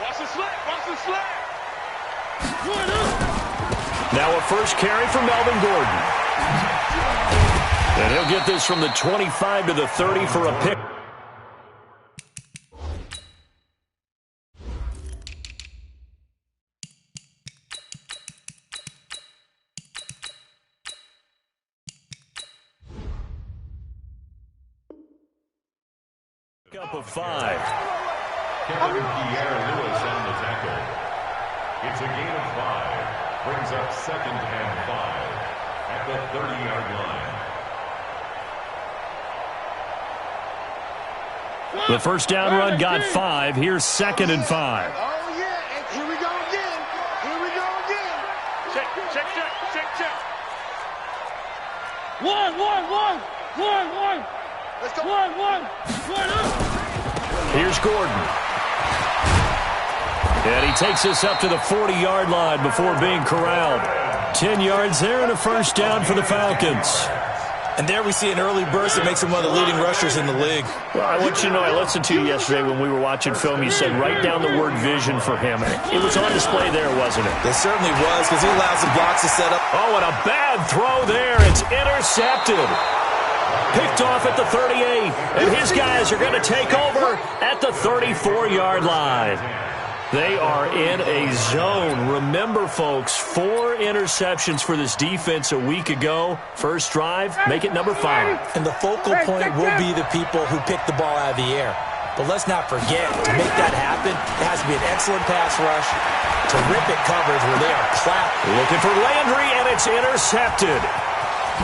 Watch the slap. Watch the slap. Now a first carry for Melvin Gordon. And he'll get this from the 25 to the 30 for a pick. Up of 5. Kevin Pierre Lewis on the tackle. It's a gain of 5. Brings up 2nd and 5 at the 30-yard line. The first down run got 5. Here's 2nd and 5. Oh, yeah. And here we go again. Here we go again. Check. One. Let's go. One. Here's Gordon. And he takes us up to the 40-yard line before being corralled. 10 yards there and a first down for the Falcons. And there we see an early burst that makes him one of the leading rushers in the league. Well, I want you to know, I listened to you yesterday when we were watching film. You said write down the word vision for him. It was on display there, wasn't it? It certainly was, because he allows the blocks to set up. Oh, and a bad throw there. It's intercepted. Picked off at the 38. And his guys are going to take over at the 34-yard line. They are in a zone. Remember, folks, 4 interceptions for this defense a week ago. First drive, make it number 5. And the focal point will be the people who pick the ball out of the air. But let's not forget, to make that happen, it has to be an excellent pass rush, terrific coverage where they are clapped. Looking for Landry, and it's intercepted.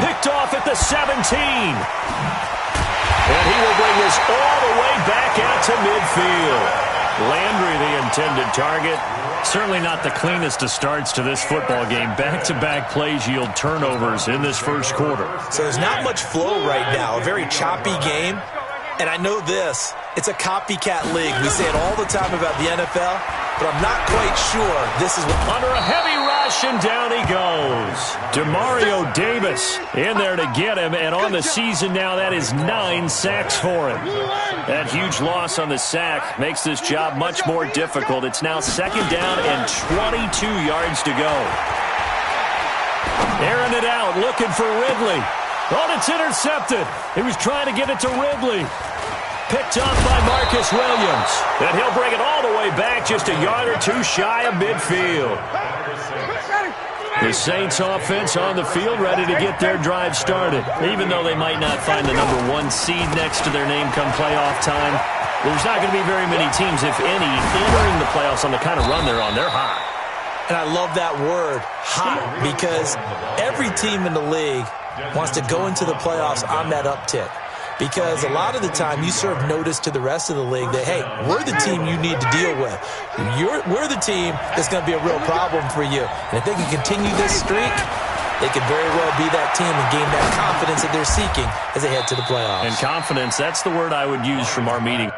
Picked off at the 17. And he will bring this all the way back out to midfield. Landry, the intended target. Certainly not the cleanest of starts to this football game. Back-to-back plays yield turnovers in this first quarter. So there's not much flow right now. A very choppy game. And I know this. It's a copycat league. We say it all the time about the NFL, but I'm not quite sure this is what... Under a heavy rush, and down he goes. Demario Davis in there to get him, and on the season now, that is 9 sacks for him. That huge loss on the sack makes this job much more difficult. It's now 2nd down and 22 yards to go. Airing it out, looking for Ridley. Oh, it's intercepted. He was trying to get it to Ridley. Picked up by Marcus Williams. And he'll bring it all the way back just a yard or 2 shy of midfield. The Saints offense on the field ready to get their drive started. Even though they might not find the number 1 seed next to their name come playoff time, there's not going to be very many teams, if any, entering the playoffs on the kind of run they're on. They're hot. And I love that word, hot, because every team in the league wants to go into the playoffs on that uptick. Because a lot of the time you serve notice to the rest of the league that, hey, we're the team you need to deal with. We're the team that's going to be a real problem for you. And if they can continue this streak, they could very well be that team and gain that confidence that they're seeking as they head to the playoffs. And confidence, that's the word I would use from our meeting.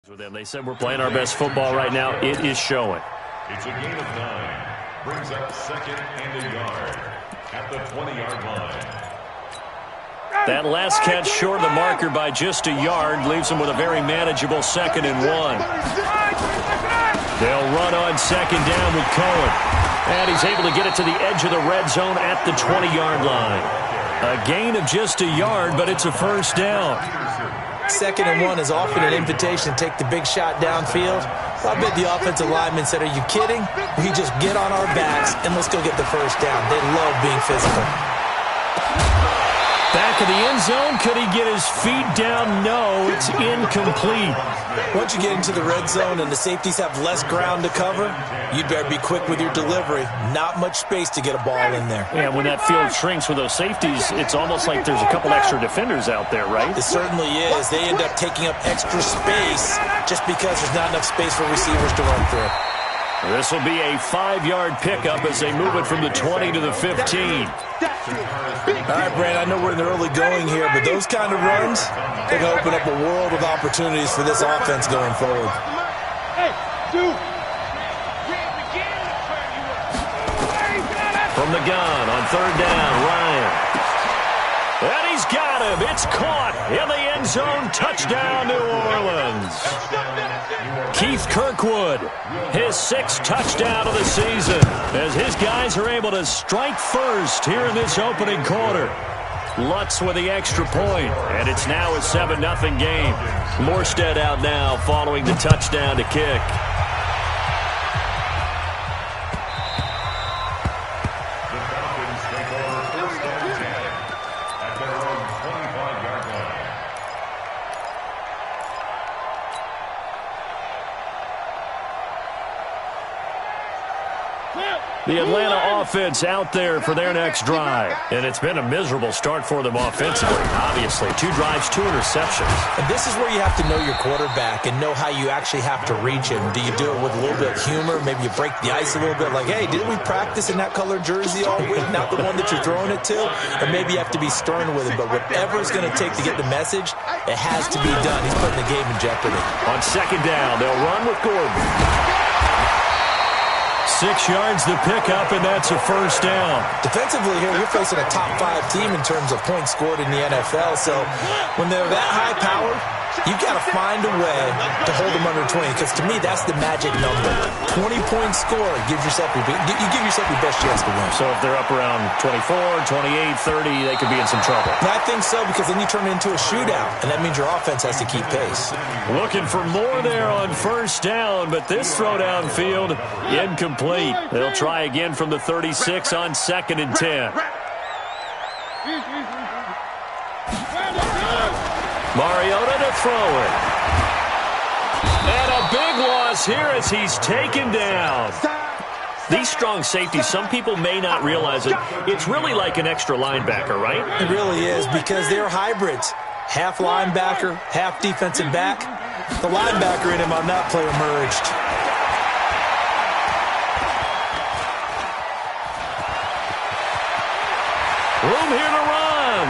With them. They said we're playing our best football right now. It is showing. It's a gain of 9. Brings up 2nd and a yard at the 20-yard line. That last catch short of the marker by just a yard leaves them with a very manageable 2nd and 1. They'll run on 2nd down with Cohen. And he's able to get it to the edge of the red zone at the 20-yard line. A gain of just a yard, but it's a first down. 2nd and 1 is often an invitation to take the big shot downfield. So I bet the offensive lineman said, are you kidding? We just get on our backs and let's go get the first down. They love being physical. Back of the end zone. Could he get his feet down? No, it's incomplete. Once you get into the red zone and the safeties have less ground to cover, you'd better be quick with your delivery. Not much space to get a ball in there. Yeah, when that field shrinks with those safeties, it's almost like there's a couple extra defenders out there, right? It certainly is. They end up taking up extra space just because there's not enough space for receivers to run through. This will be a 5-yard pickup as they move it from the 20 to the 15. All right, Brand, I know we're in the early going here, but those kind of runs, they're going to open up a world of opportunities for this offense going forward. From the gun on 3rd down, Ryan. And he's got him. It's caught in the end zone. Touchdown, New Orleans. Keith Kirkwood, his 6th touchdown of the season, as his guys are able to strike first here in this opening quarter. Lutz with the extra point, and it's now a 7-0 game. Morstead out now following the touchdown to kick. The Atlanta offense out there for their next drive. And it's been a miserable start for them offensively, obviously. 2 drives, 2 interceptions. And this is where you have to know your quarterback and know how you actually have to reach him. Do you do it with a little bit of humor? Maybe you break the ice a little bit, like, hey, didn't we practice in that colored jersey all week? Not the one that you're throwing it to? Or maybe you have to be stern with him. But whatever it's going to take to get the message, it has to be done. He's putting the game in jeopardy. On 2nd down, they'll run with Gordon. 6 yards the pickup, and that's a 1st down. Defensively here, you're facing a top 5 team in terms of points scored in the NFL. So when they're that high-powered, you've got to find a way to hold them under 20. Because to me, that's the magic number. 20-point score gives yourself you give yourself your best chance to win. So if they're up around 24, 28, 30, they could be in some trouble. And I think so, because then you turn it into a shootout, and that means your offense has to keep pace. Looking for more there on 1st down, but this throw downfield incomplete. They'll try again from the 36 on 2nd and 10. Mariota to throw it. And a big loss here as he's taken down. These strong safeties, some people may not realize it. It's really like an extra linebacker, right? It really is, because they're hybrids. Half linebacker, half defensive back. The linebacker in him on that play emerged. Room here to run.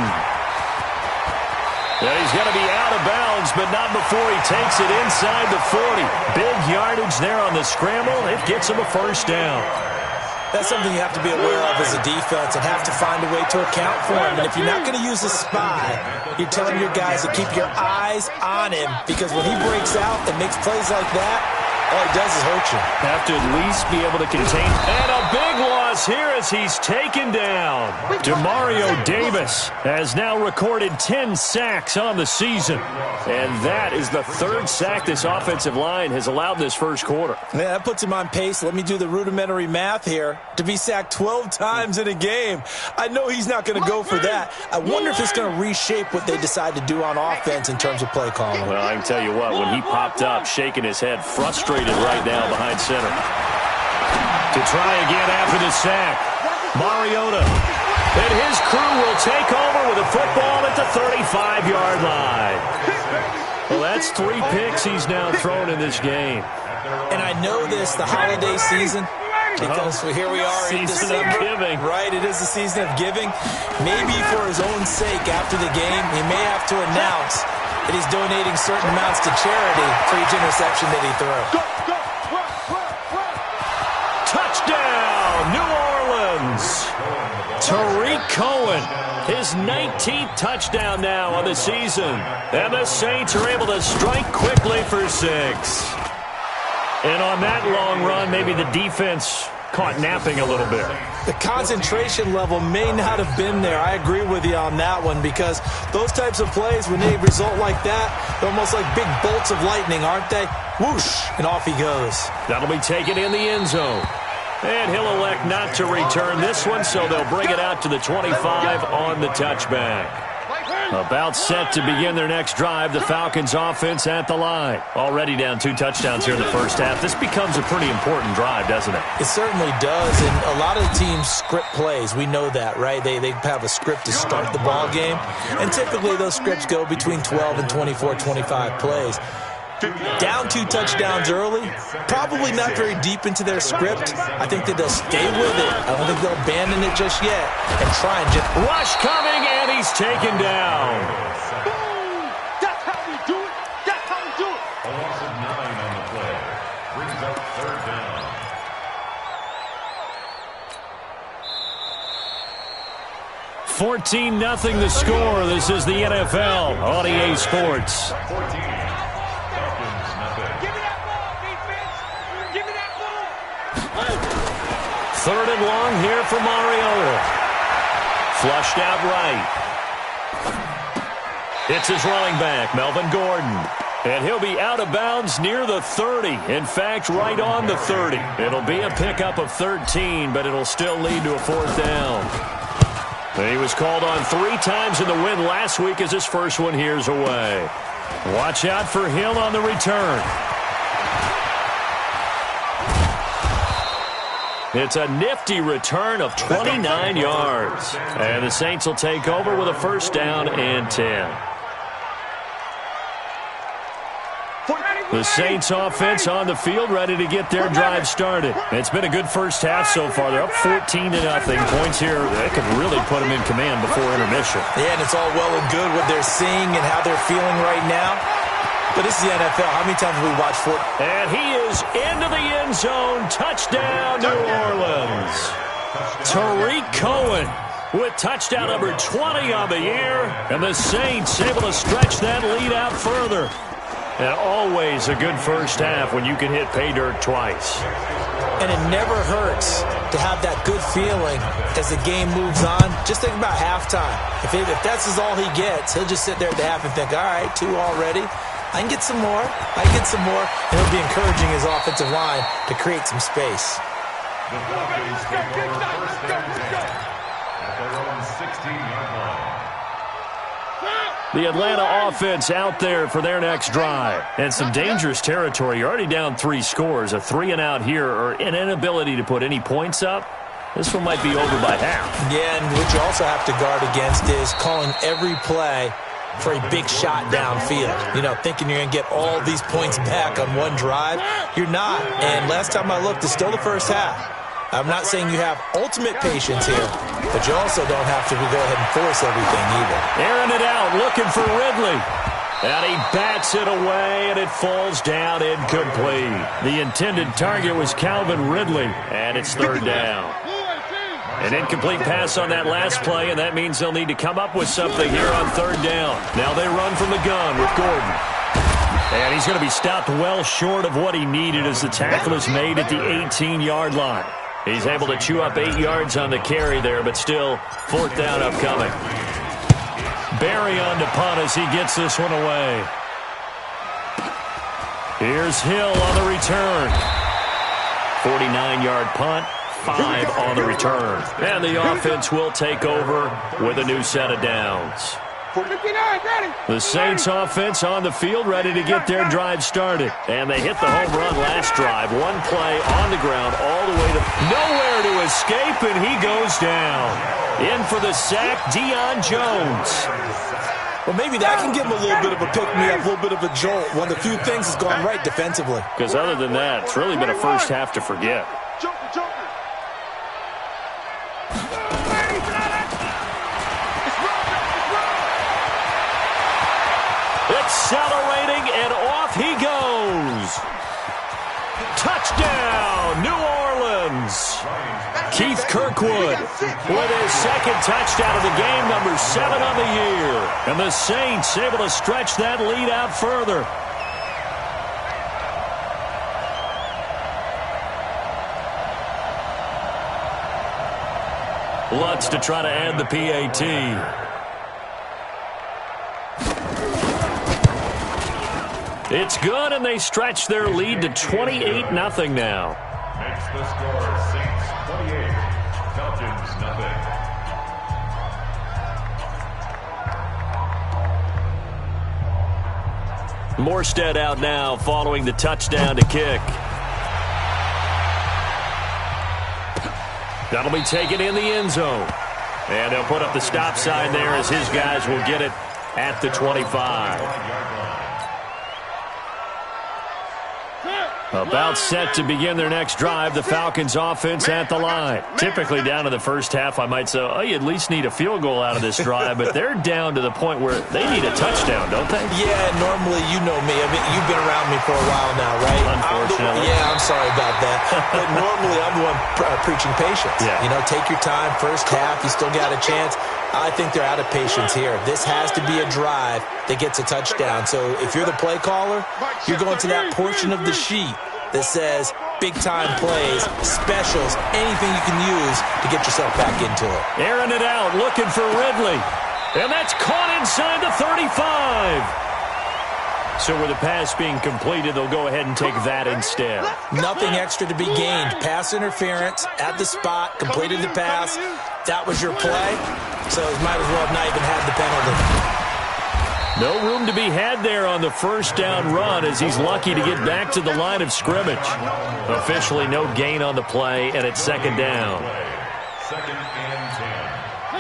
And he's going to be out of bounds, but not before he takes it inside the 40. Big yardage there on the scramble. It gets him a 1st down. That's something you have to be aware of as a defense and have to find a way to account for him. And if you're not going to use a spy, you're telling your guys to keep your eyes on him, because when he breaks out and makes plays like that, all he does is hurt you. Have to at least be able to contain. And a big loss here as he's taken down. Demario Davis has now recorded 10 sacks on the season. And that is the 3rd sack this offensive line has allowed this 1st quarter. Yeah, that puts him on pace. Let me do the rudimentary math here. To be sacked 12 times in a game. I know he's not going to go for that. I wonder if it's going to reshape what they decide to do on offense in terms of play calling. Well, I can tell you what, when he popped up, shaking his head, frustrated right now behind center. To try again after the sack, Mariota. And his crew will take over with a football at the 35-yard line. Well, that's 3 picks he's now thrown in this game. And I know this, the holiday season, because here we are in December. Season of giving. Right, it is the season of giving. Maybe for his own sake after the game, he may have to announce that he's donating certain amounts to charity for each interception that he throws. Touchdown, New Orleans. Tariq Cohen, his 19th touchdown now on the season. And the Saints are able to strike quickly for 6. And on that long run, maybe the defense caught napping a little bit. The concentration level may not have been there. I agree with you on that one, because those types of plays, when they result like that, they're almost like big bolts of lightning, aren't they? Whoosh, and off he goes. That'll be taken in the end zone. And he'll elect not to return this one, so they'll bring it out to the 25 on the touchback. About set to begin their next drive, the Falcons offense at the line. Already down 2 touchdowns here in the first half. This becomes a pretty important drive, doesn't it? It certainly does, and a lot of the teams script plays. We know that, right? They have a script to start the ball game, and typically those scripts go between 12 and 24, 25 plays. Down 2 touchdowns early, probably not very deep into their script. I think that they'll stay with it. I don't think they'll abandon it just yet and try and just... Rush coming, and he's taken down. Boom! That's how we do it. That's how we do it. A loss of 9 on the play. Brings up 3rd down. 14-0 the score. This is the NFL on EA Sports. 14. Falcons, nothing. Give me that ball, defense. Give me that ball. 3rd and long here for Mariota. Flushed out right. It's his running back, Melvin Gordon. And he'll be out of bounds near the 30. In fact, right on the 30. It'll be a pickup of 13, but it'll still lead to a 4th down. And he was called on 3 times in the win last week as his first one here's away. Watch out for Hill on the return. It's a nifty return of 29 yards. And the Saints will take over with a 1st down and 10. The Saints offense on the field, ready to get their drive started. It's been a good first half so far. They're up 14-0. Points here, they could really put them in command before intermission. Yeah, and it's all well and good what they're seeing and how they're feeling right now. But this is the NFL. How many times have we watched for? And he is into the end zone. Touchdown, New Orleans. Tariq Cohen with touchdown number 20 on the year. And the Saints able to stretch that lead out further. And always a good first half when you can hit pay dirt twice. And it never hurts to have that good feeling as the game moves on. Just think about halftime. If that's all he gets, he'll just sit there at the half and think, all right, 2 already. I can get some more. I can get some more. And he'll be encouraging his offensive line to create some space. The Falcons take over 1st and 10 at their own 16-yard line. The Atlanta offense out there for their next drive. And some dangerous territory. You're already down 3 scores. A 3-and-out here or an inability to put any points up. This one might be over by half. Yeah, and what you also have to guard against is calling every play for a big shot downfield. You know, thinking you're going to get all these points back on one drive. You're not. And last time I looked, it's still the first half. I'm not saying you have ultimate patience here, but you also don't have to go ahead and force everything either. Airing it out, looking for Ridley. And he bats it away, and it falls down incomplete. The intended target was Calvin Ridley, and it's 3rd down. An incomplete pass on that last play, and that means they'll need to come up with something here on 3rd down. Now they run from the gun with Gordon. And he's going to be stopped well short of what he needed as the tackle is made at the 18-yard line. He's able to chew up 8 yards on the carry there, but still 4th down upcoming. Barry on to punt as he gets this one away. Here's Hill on the return. 49-yard punt, 5 on the return. And the offense will take over with a new set of downs. The Saints offense on the field ready to get their drive started. And they hit the home run last drive. 1 play on the ground all the way to nowhere to escape, and he goes down. In for the sack, Deion Jones. Well, maybe that can give him a little bit of a pick-me-up, a little bit of a jolt. One of the few things has gone right defensively. Because other than that, it's really been a first half to forget. Accelerating, and off he goes. Touchdown, New Orleans. Keith Kirkwood with his 2nd touchdown of the game, number 7 on the year. And the Saints able to stretch that lead out further. Lutz to try to add the PAT. It's good, and they stretch their lead to 28-0 now. Makes the score Saints 28, Falcons nothing. Morstead out now following the touchdown to kick. That'll be taken in the end zone. And they'll put up the stop sign there as his guys will get it at the 25. About set to begin their next drive, the Falcons offense at the line. Typically down to the first half, I might say, oh, you at least need a field goal out of this drive, but they're down to the point where they need a touchdown, don't they? Yeah, normally, you know me. I mean, you've been around me for a while now, right? Unfortunately. I'm sorry about that. But normally, I'm the one preaching patience. Yeah. You know, take your time. First half, you still got a chance. I think they're out of patience here. This has to be a drive that gets a touchdown. So if you're the play caller, you're going to that portion of the sheet that says big-time plays, specials, anything you can use to get yourself back into it. Airing it out, looking for Ridley. And that's caught inside the 35. So with the pass being completed, they'll go ahead and take that instead. Nothing extra to be gained. Pass interference at the spot, completed the pass. That was your play, so you might as well have not even had the penalty. No room to be had there on the first down run as he's lucky to get back to the line of scrimmage. Officially no gain on the play, and it's second down.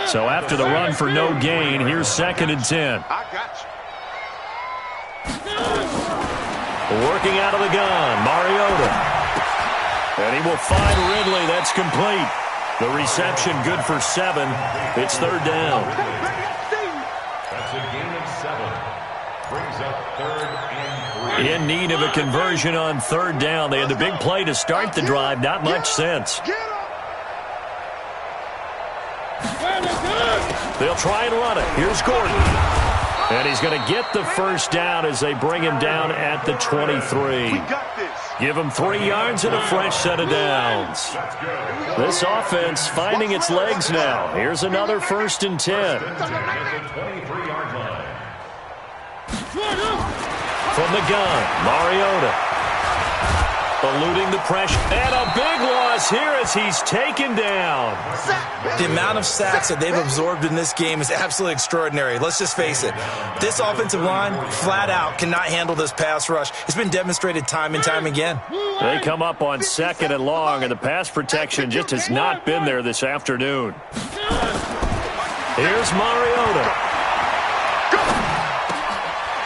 So after the run for no gain, here's 2nd and 10. Working out of the gun, Mariota. And he will find Ridley. That's complete. The reception good for 7. It's 3rd down. That's a gain of 7. Brings up 3rd and 3. In need of a conversion on 3rd down. They had the big play to start the drive. Not much sense. They'll try and run it. Here's Gordon. And he's going to get the first down as they bring him down at the 23. Give him 3 yards and a fresh set of downs. This offense finding its legs now. Here's another 1st and 10. From the gun, Mariota. Eluding the pressure. And a big loss here as he's taken down. The amount of sacks that they've absorbed in this game is absolutely extraordinary. Let's just face it. This offensive line, flat out, cannot handle this pass rush. It's been demonstrated time and time again. They come up on 2nd and long, and the pass protection just has not been there this afternoon. Here's Mariota.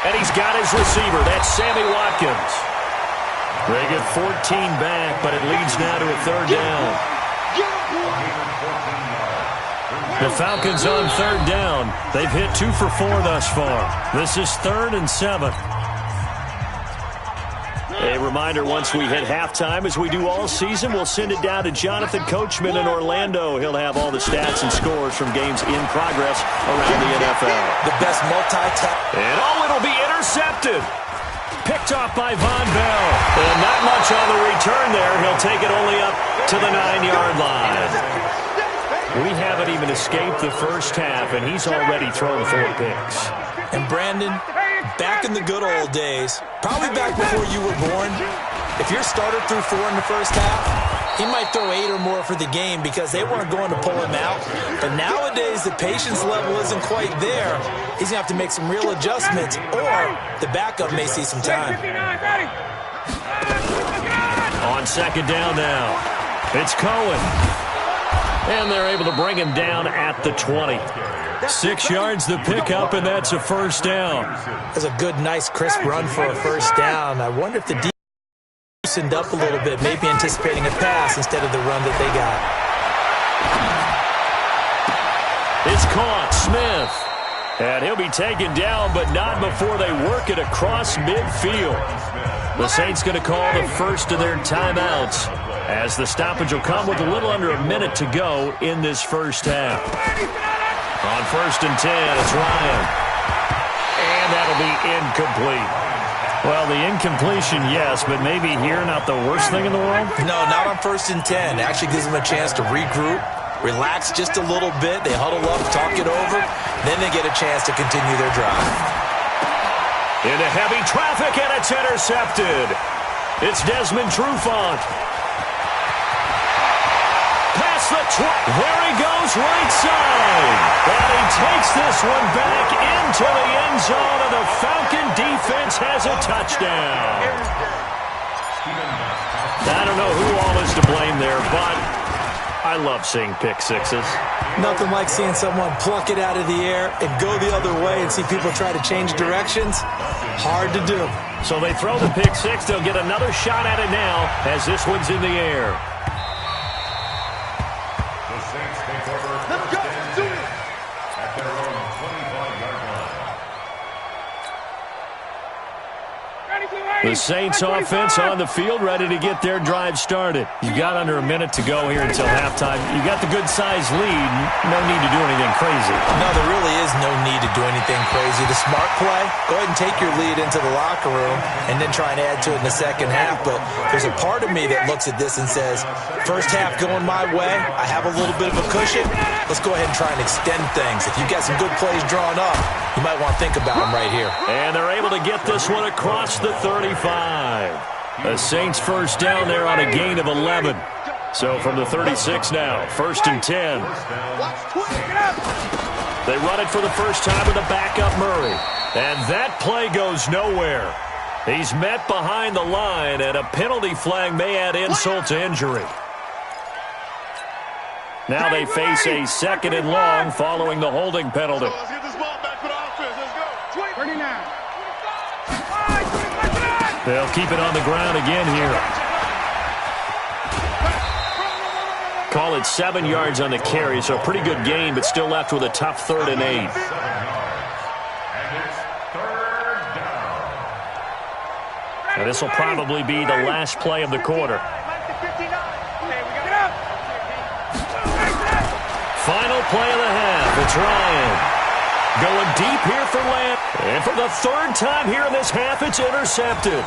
And he's got his receiver. That's Sammy Watkins. They get 14 back, but it leads now to a 3rd down. The Falcons on 3rd down. They've hit 2 for 4 thus far. This is 3rd and 7. A reminder, once we hit halftime, as we do all season, we'll send it down to Jonathan Coachman in Orlando. He'll have all the stats and scores from games in progress around the NFL. The best multi-tap. And it'll be intercepted. Picked off by Von Bell. And not much on the return there. He'll take it only up to the 9-yard line. We haven't even escaped the first half, and he's already thrown 4 picks. And Brandon, back in the good old days, probably back before you were born, if your starter threw 4 in the first half, he might throw 8 or more for the game because they weren't going to pull him out. But nowadays, the patience level isn't quite there. He's going to have to make some real adjustments, or the backup may see some time. On 2nd down now, it's Cohen. And they're able to bring him down at the 20. 6 yards the pickup, and that's a 1st down. That's a good, nice, crisp run for a 1st down. I wonder if the defense loosened up a little bit, maybe anticipating a pass instead of the run that they got. It's caught, Smith. And he'll be taken down, but not before they work it across midfield. The Saints going to call the first of their timeouts, as the stoppage will come with a little under a minute to go in this first half. On 1st and 10, it's Ryan. And that'll be incomplete. Well, the incompletion, yes, but maybe here not the worst thing in the world? No, not on 1st and 10. Actually gives them a chance to regroup, relax just a little bit. They huddle up, talk it over. Then they get a chance to continue their drive. Into heavy traffic, and it's intercepted. It's Desmond Trufant. Past the there he goes, right side. And he takes this one back into the end zone, and the Falcon defense has a touchdown. I don't know who all is to blame there, but I love seeing pick sixes. Nothing like seeing someone pluck it out of the air and go the other way and see people try to change directions. Hard to do. So they throw the pick six. They'll get another shot at it now as this one's in the air. Let's go. Do it. At their own 25-yard line. The Saints offense on the field, ready to get their drive started. You've got under a minute to go here until halftime. You got the good-sized lead. No need to do anything crazy. No, there really is no need to do anything crazy. The smart play, go ahead and take your lead into the locker room and then try and add to it in the second half. But there's a part of me that looks at this and says, first half going my way, I have a little bit of a cushion. Let's go ahead and try and extend things. If you've got some good plays drawn up, you might want to think about them right here. And they're able to get this one across the 35. The Saints first down there on a gain of 11. So from the 36 now, 1st and 10. They run it for the first time with a backup Murray. And that play goes nowhere. He's met behind the line, and a penalty flag may add insult to injury. Now they face a 2nd and long following the holding penalty. Let's get this ball back for the offense. Let's go. 39. They'll keep it on the ground again here. Call it 7 yards on the carry, so a pretty good gain, but still left with a tough 3rd and 8. And it's 3rd down. Now this will probably be the last play of the quarter. Final play of the half. It's Ryan. Going deep here for Land. And for the 3rd time here in this half, it's intercepted.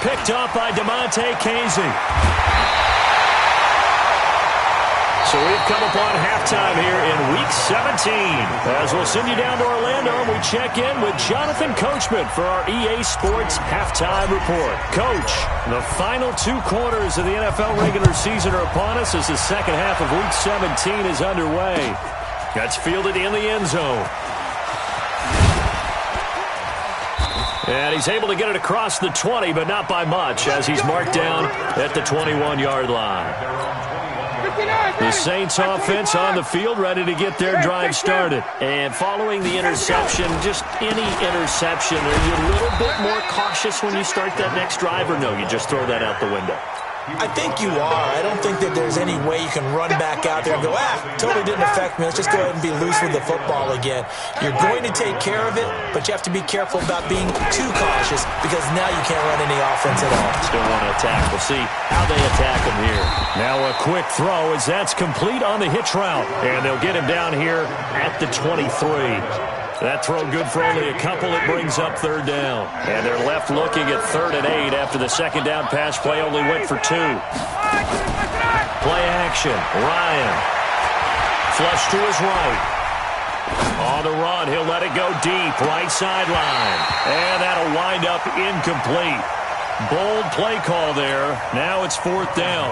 Picked up by DeMonte Casey. So we've come upon halftime here in Week 17. As we'll send you down to Orlando, and we check in with Jonathan Coachman for our EA Sports Halftime Report. Coach, the final 2 quarters of the NFL regular season are upon us as the second half of Week 17 is underway. That's fielded in the end zone. And he's able to get it across the 20, but not by much, as he's marked down at the 21-yard line. The Saints offense on the field, ready to get their drive started. And following the interception, just any interception, are you a little bit more cautious when you start that next drive, or no, you just throw that out the window? I think you are. I don't think that there's any way you can run back out there and go, totally didn't affect me. Let's just go ahead and be loose with the football again. You're going to take care of it, but you have to be careful about being too cautious because now you can't run any offense at all. Still want to attack. We'll see how they attack him here. Now a quick throw as that's complete on the hitch route. And they'll get him down here at the 23. That throw good for only a couple. It brings up 3rd down. And they're left looking at 3rd and 8 after the second down pass play only went for 2. Play action. Ryan. Flush to his right. On the run, he'll let it go deep. Right sideline. And that'll wind up incomplete. Bold play call there. Now it's 4th down.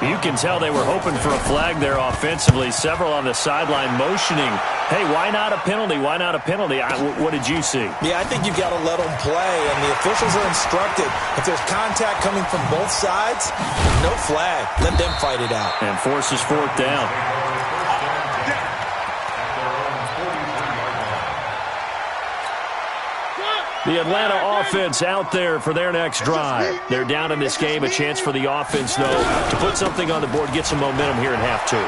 You can tell they were hoping for a flag there offensively. Several on the sideline motioning, hey, why not a penalty? Why not a penalty? What did you see? Yeah, I think you've got to let them play, and the officials are instructed. If there's contact coming from both sides, no flag. Let them fight it out. And forces 4th down. The Atlanta offense out there for their next drive. They're down in this game. A chance for the offense, though, to put something on the board, get some momentum here in half 2.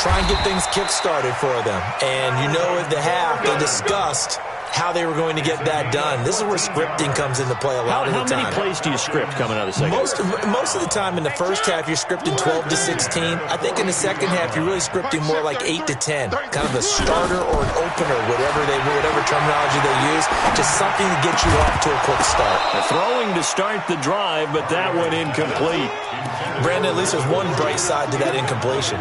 Try and get things kick-started for them. And you know at the half, they discussed how they were going to get that done. This is where scripting comes into play a lot of the time. How many plays do you script coming out of the second half? Most of the time in the first half, you're scripting 12 to 16. I think in the second half, you're really scripting more like 8 to 10. Kind of a starter or an opener, whatever terminology they use. Just something to get you off to a quick start. Throwing to start the drive, but that went incomplete. Brandon, at least there's one bright side to that incompletion.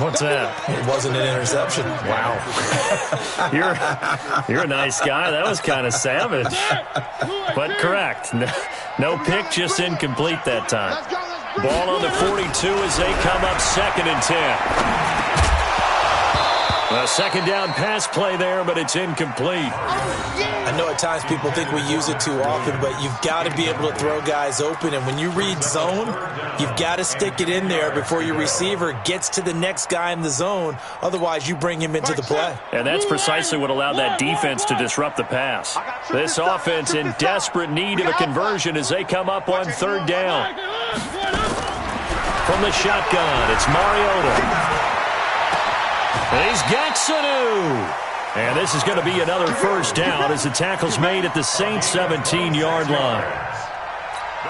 What's that? It wasn't an interception. Wow. You're a nice guy. That was kind of savage. But correct. No pick, just incomplete that time. Ball on the 42 as they come up 2nd and 10. A second down pass play there, but it's incomplete. I know at times people think we use it too often, but you've got to be able to throw guys open. And when you read zone, you've got to stick it in there before your receiver gets to the next guy in the zone. Otherwise, you bring him into the play. And that's precisely what allowed that defense to disrupt the pass. This offense in desperate need of a conversion as they come up on third down. From the shotgun, it's Mariota. And he's got Sanu. And this is going to be another first down as the tackle's made at the Saints' 17-yard line.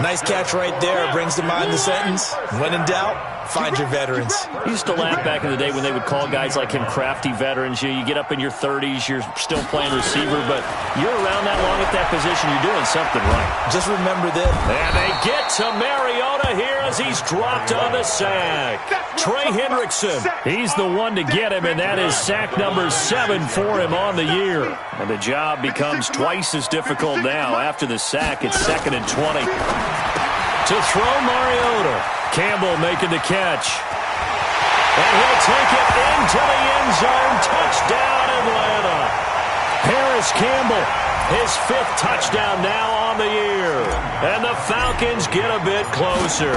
Nice catch right there. Brings to mind the sentence, when in doubt, find your veterans. I used to laugh back in the day when they would call guys like him crafty veterans. You get up in your 30s, you're still playing receiver, but you're around that long at that position, you're doing something right. Just remember this. And they get to Mariota here as he's dropped on the sack. Trey Hendrickson, he's the one to get him, and that is sack number 7 for him on the year. And the job becomes twice as difficult now. After the sack, it's 2nd and 20. To throw Mariota. Campbell making the catch. And he'll take it into the end zone. Touchdown, Atlanta. Paris Campbell, his 5th touchdown now on the year. And the Falcons get a bit closer.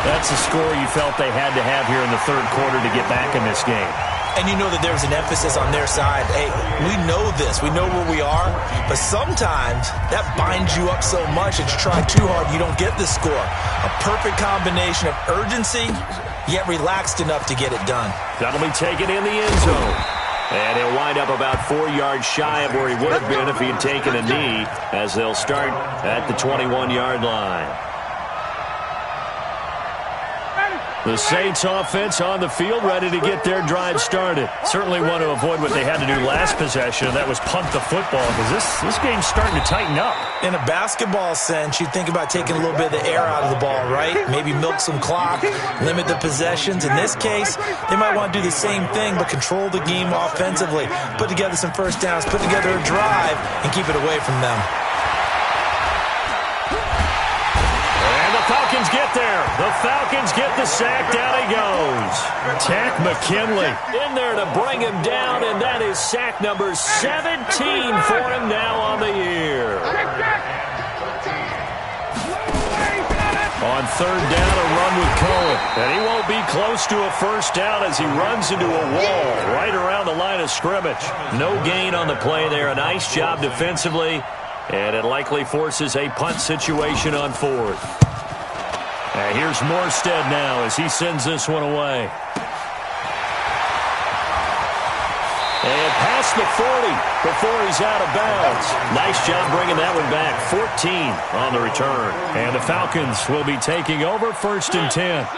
That's the score you felt they had to have here in the third quarter to get back in this game. And you know that there's an emphasis on their side. Hey, we know this. We know where we are. But sometimes that binds you up so much that you try too hard, you don't get the score. A perfect combination of urgency, yet relaxed enough to get it done. That'll be taken in the end zone. And he'll wind up about 4 yards shy of where he would have been if he had taken a knee, as they'll start at the 21-yard line. The Saints offense on the field, ready to get their drive started. Certainly want to avoid what they had to do last possession, and that was punt the football, because this game's starting to tighten up. In a basketball sense, you think about taking a little bit of the air out of the ball, right? Maybe milk some clock, limit the possessions. In this case, they might want to do the same thing, but control the game offensively. Put together some first downs, put together a drive, and keep it away from them. Falcons get there. The Falcons get the sack. Down he goes. Tack McKinley in there to bring him down, and that is sack number 17 for him now on the year. On third down, a run with Cohen. And he won't be close to a first down as he runs into a wall right around the line of scrimmage. No gain on the play there. A nice job defensively, and it likely forces a punt situation on 4th. And here's Morstead now as he sends this one away. And past the 40 before he's out of bounds. Nice job bringing that one back. 14 on the return. And the Falcons will be taking over 1st and 10.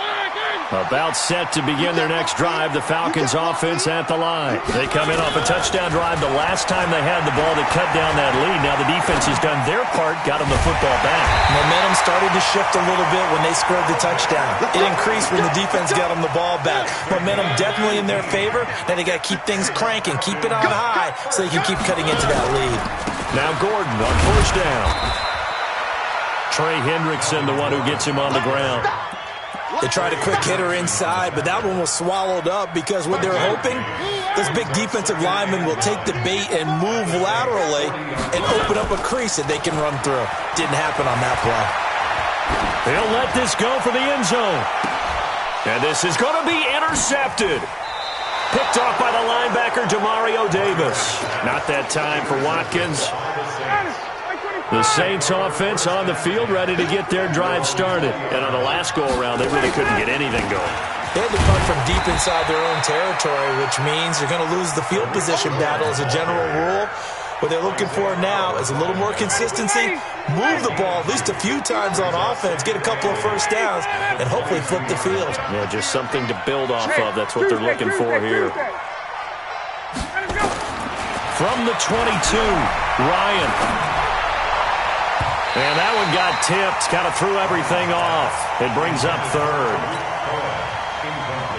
About set to begin their next drive, the Falcons offense at the line. They come in off a touchdown drive the last time they had the ball to cut down that lead. Now the defense has done their part, got them the football back. Momentum started to shift a little bit when they scored the touchdown. It increased when the defense got them the ball back. Momentum definitely in their favor. Now they got to keep things cranking, keep it on high so they can keep cutting into that lead. Now Gordon on first down. Trey Hendrickson, the one who gets him on the ground. They tried a quick hitter inside, but that one was swallowed up because what they're hoping, this big defensive lineman will take the bait and move laterally and open up a crease that they can run through. Didn't happen on that play. They'll let this go for the end zone. And this is going to be intercepted. Picked off by the linebacker, Demario Davis. Not that time for Watkins. The Saints offense on the field ready to get their drive started. And on the last go-around, they really couldn't get anything going. They had to punt from deep inside their own territory, which means they're going to lose the field position battle as a general rule. What they're looking for now is a little more consistency, move the ball at least a few times on offense, get a couple of first downs, and hopefully flip the field. Yeah, just something to build off of. That's what they're looking for here. From the 22, Ryan. And that one got tipped, kind of threw everything off. It brings up 3rd.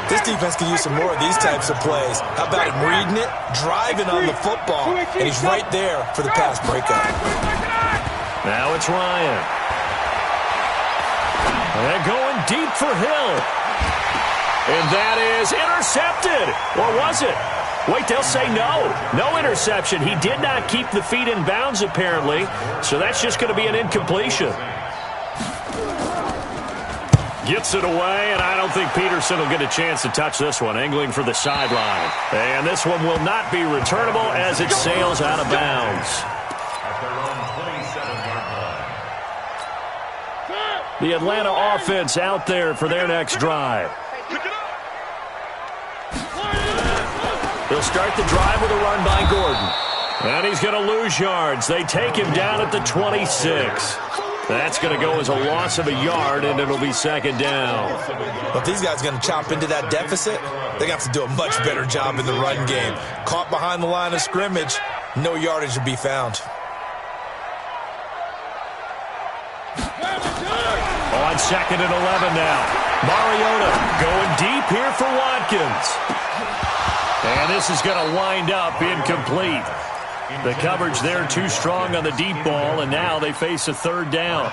This defense can use some more of these types of plays. How about him reading it, driving on the football, and he's right there for the pass breakup. Now it's Ryan. And going deep for Hill. And that is intercepted. Or was it? Wait, they'll say no. No interception. He did not keep the feet in bounds, apparently. So that's just going to be an incompletion. Gets it away, and I don't think Peterson will get a chance to touch this one. Angling for the sideline. And this one will not be returnable as it sails out of bounds. The Atlanta offense out there for their next drive. They'll start the drive with a run by Gordon. And he's going to lose yards. They take him down at the 26. That's going to go as a loss of a yard, and it'll be second down. But these guys are going to chop into that deficit. They have to do a much better job in the run game. Caught behind the line of scrimmage, no yardage to be found. On second and 11 now. Mariota going deep here for Watkins. And this is going to wind up incomplete. The coverage there too strong on the deep ball, and now they face a third down.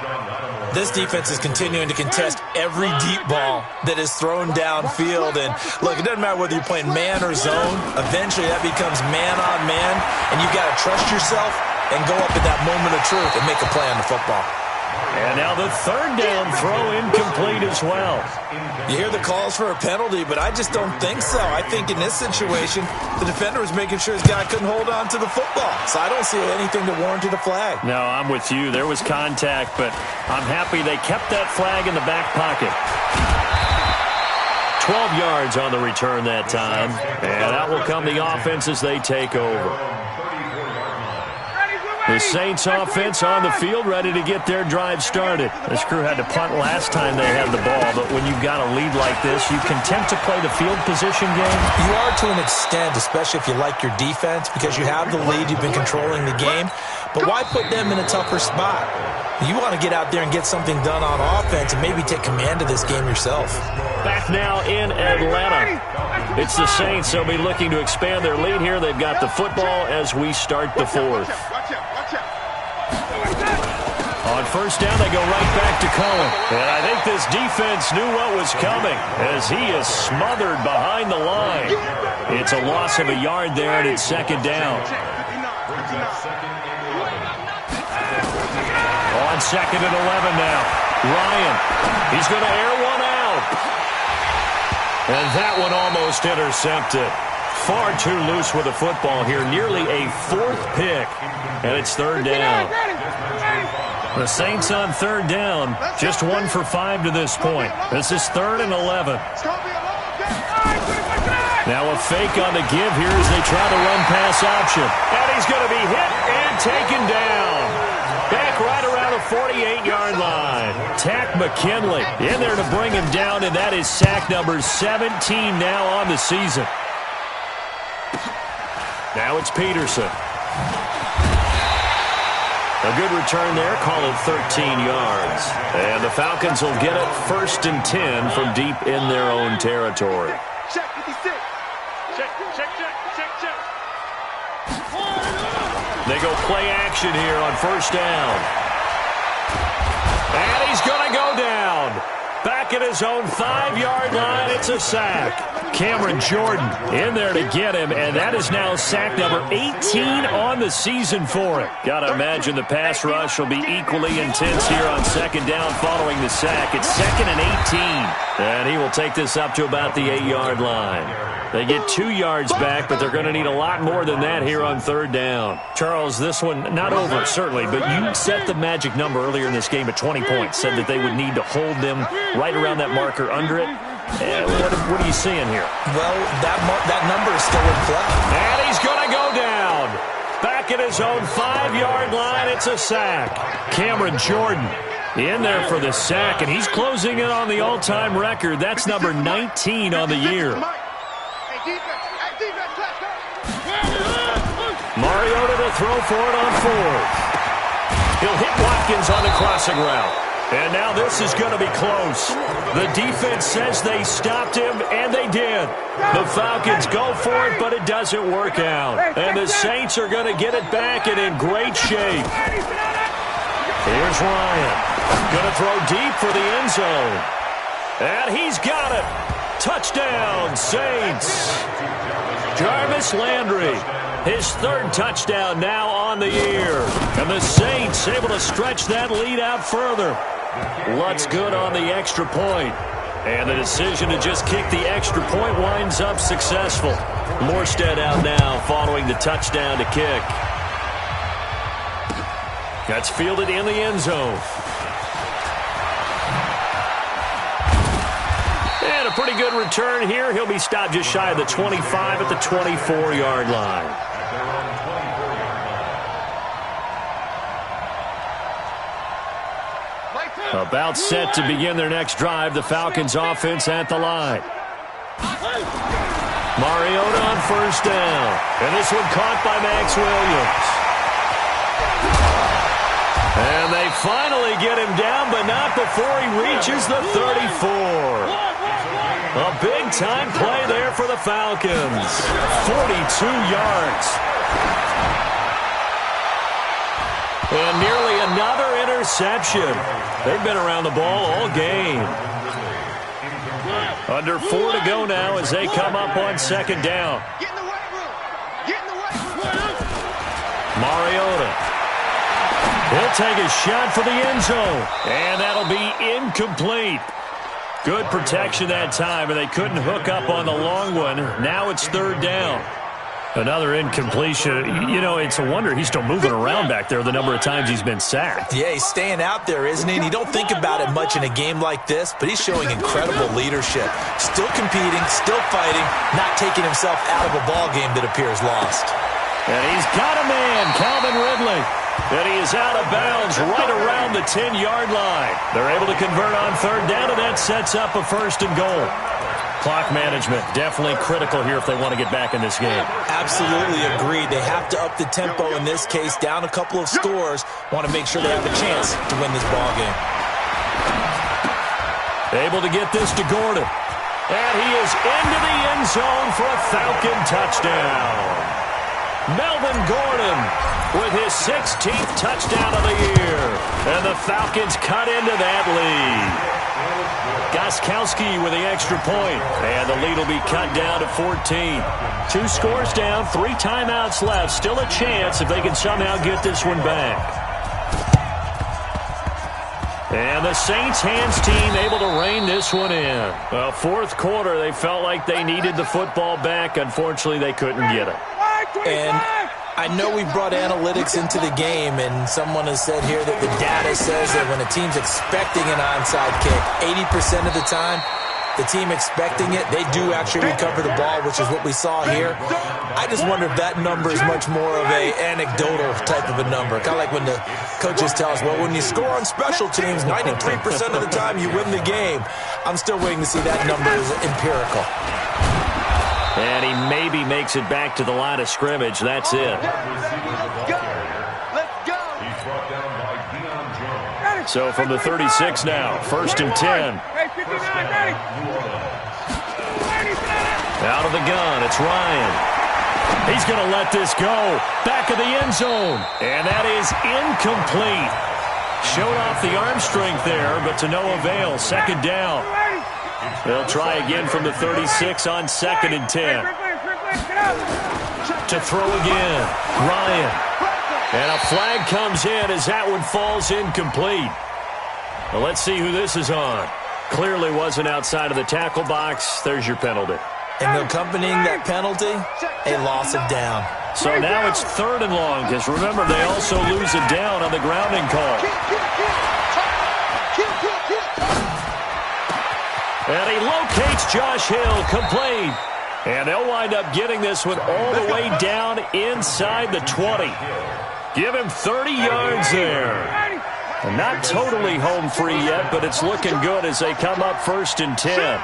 This defense is continuing to contest every deep ball that is thrown downfield. And, look, it doesn't matter whether you're playing man or zone. Eventually that becomes man on man, and you've got to trust yourself and go up at that moment of truth and make a play on the football. And now the third down throw incomplete as well. You hear the calls for a penalty, but I just don't think so. I think in this situation, the defender was making sure his guy couldn't hold on to the football. So I don't see anything that warranted a flag. No, I'm with you. There was contact, but I'm happy they kept that flag in the back pocket. 12 yards on the return that time. And out will come the offense as they take over. The Saints offense on the field, ready to get their drive started. This crew had to punt last time they had the ball, but when you've got a lead like this, you content to play the field position game? You are to an extent, especially if you like your defense, because you have the lead, you've been controlling the game. But why put them in a tougher spot? You want to get out there and get something done on offense and maybe take command of this game yourself. Back now in Atlanta. It's the Saints. They'll be looking to expand their lead here. They've got the football as we start the fourth. On first down, they go right back to Cullen. And I think this defense knew what was coming as he is smothered behind the line. It's a loss of a yard there, and it's second down. On second and 11 now. Ryan, he's going to air one out. And that one almost intercepted. Far too loose with the football here. Nearly a fourth pick. And it's third down. The Saints on third down. Just 1 for 5 to this point. This is third and 11. Now a fake on the give here as they try to run pass option. And he's going to be hit and taken down. Back right around the 48-yard line. Tack McKinley in there to bring him down, and that is sack number 17 now on the season. Now it's Peterson. A good return there, call it 13 yards. And the Falcons will get it first and 10 from deep in their own territory. Check 56. Check. They go play action here on first down. And he's going to go down. Back at his own 5-yard line, it's a sack. Cameron Jordan in there to get him, and that is now sack number 18 on the season for him. Got to imagine the pass rush will be equally intense here on second down following the sack. It's second and 18, and he will take this up to about the 8-yard line. They get 2 yards back, but they're going to need a lot more than that here on third down. Charles, this one not over, certainly, but you set the magic number earlier in this game at 20 points, said that they would need to hold them right around that marker under it. What are you seeing here? Well, that number is still in play. And he's going to go down. Back at his own 5-yard line, it's a sack. Cameron Jordan in there for the sack, and he's closing in on the all-time record. That's number 19 on the year. Mariota to throw for it on fourth. He'll hit Watkins on the crossing route. And now this is going to be close. The defense says they stopped him, and they did. The Falcons go for it, but it doesn't work out. And the Saints are going to get it back and in great shape. Here's Ryan. Going to throw deep for the end zone. And he's got it. Touchdown, Saints. Jarvis Landry, his third touchdown now on the year. And the Saints able to stretch that lead out further. Lutz good on the extra point. And the decision to just kick the extra point winds up successful. Morstead out now following the touchdown to kick. That's fielded in the end zone. And a pretty good return here. He'll be stopped just shy of the 25 at the 24-yard line. About set to begin their next drive. The Falcons offense at the line. Mariota on first down. And this one caught by Max Williams. And they finally get him down, but not before he reaches the 34. A big-time play there for the Falcons. 42 yards. And nearly another interception. They've been around the ball all game. Under 4 to go now as they come up on second down. Mariota. He'll take a shot for the end zone. And that'll be incomplete. Good protection that time, and they couldn't hook up on the long one. Now it's third down. Another incompletion. You know, it's a wonder he's still moving around back there the number of times he's been sacked. Yeah, he's staying out there, isn't he? And you don't think about it much in a game like this, but he's showing incredible leadership. Still competing, still fighting, not taking himself out of a ball game that appears lost. And he's got a man, Calvin Ridley. And he is out of bounds right around the 10-yard line. They're able to convert on third down, and that sets up a first and goal. Clock management definitely critical here if they want to get back in this game. Absolutely agreed. They have to up the tempo in this case, down a couple of scores. Want to make sure they have a chance to win this ball game. Able to get this to Gordon. And he is into the end zone for a Falcon touchdown. Melvin Gordon with his 16th touchdown of the year. And the Falcons cut into that lead. Gostkowski with the extra point. And the lead will be cut down to 14. 2 scores down, 3 timeouts left. Still a chance if they can somehow get this one back. And the Saints hands team able to rein this one in. Well, fourth quarter, they felt like they needed the football back. Unfortunately, they couldn't get it. And I know we brought analytics into the game, and someone has said here that the data says that when a team's expecting an onside kick, 80% of the time, the team expecting it, they do actually recover the ball, which is what we saw here. I just wonder if that number is much more of a anecdotal type of a number. Kind of like when the coaches tell us, well, when you score on special teams, 93% of the time you win the game. I'm still waiting to see that number is empirical. And he maybe makes it back to the line of scrimmage. That's it. So from the 36 now, first and 10. Out of the gun, it's Ryan. He's going to let this go. Back of the end zone. And that is incomplete. Showed off the arm strength there, but to no avail. Second down. They'll try again from the 36 on second and 10. To throw again, Ryan. And a flag comes in as that one falls incomplete. Well, let's see who this is on. Clearly wasn't outside of the tackle box. There's your penalty. And accompanying that penalty, a loss of down. So now it's third and long, because remember, they also lose a down on the grounding call. And he locates Josh Hill, complete. And they'll wind up getting this one all the way down inside the 20. Give him 30 yards there. And not totally home free yet, but it's looking good as they come up first and 10.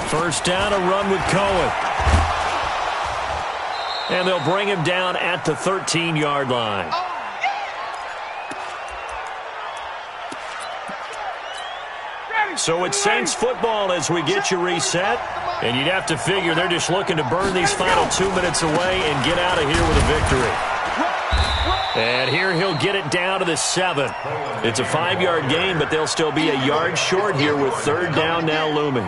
First down, a run with Cohen. And they'll bring him down at the 13-yard line. So it's Saints football as we get you reset. And you'd have to figure they're just looking to burn these final 2 minutes away and get out of here with a victory. And here he'll get it down to the 7. It's a 5-yard gain, but they'll still be a yard short here with 3rd down now looming.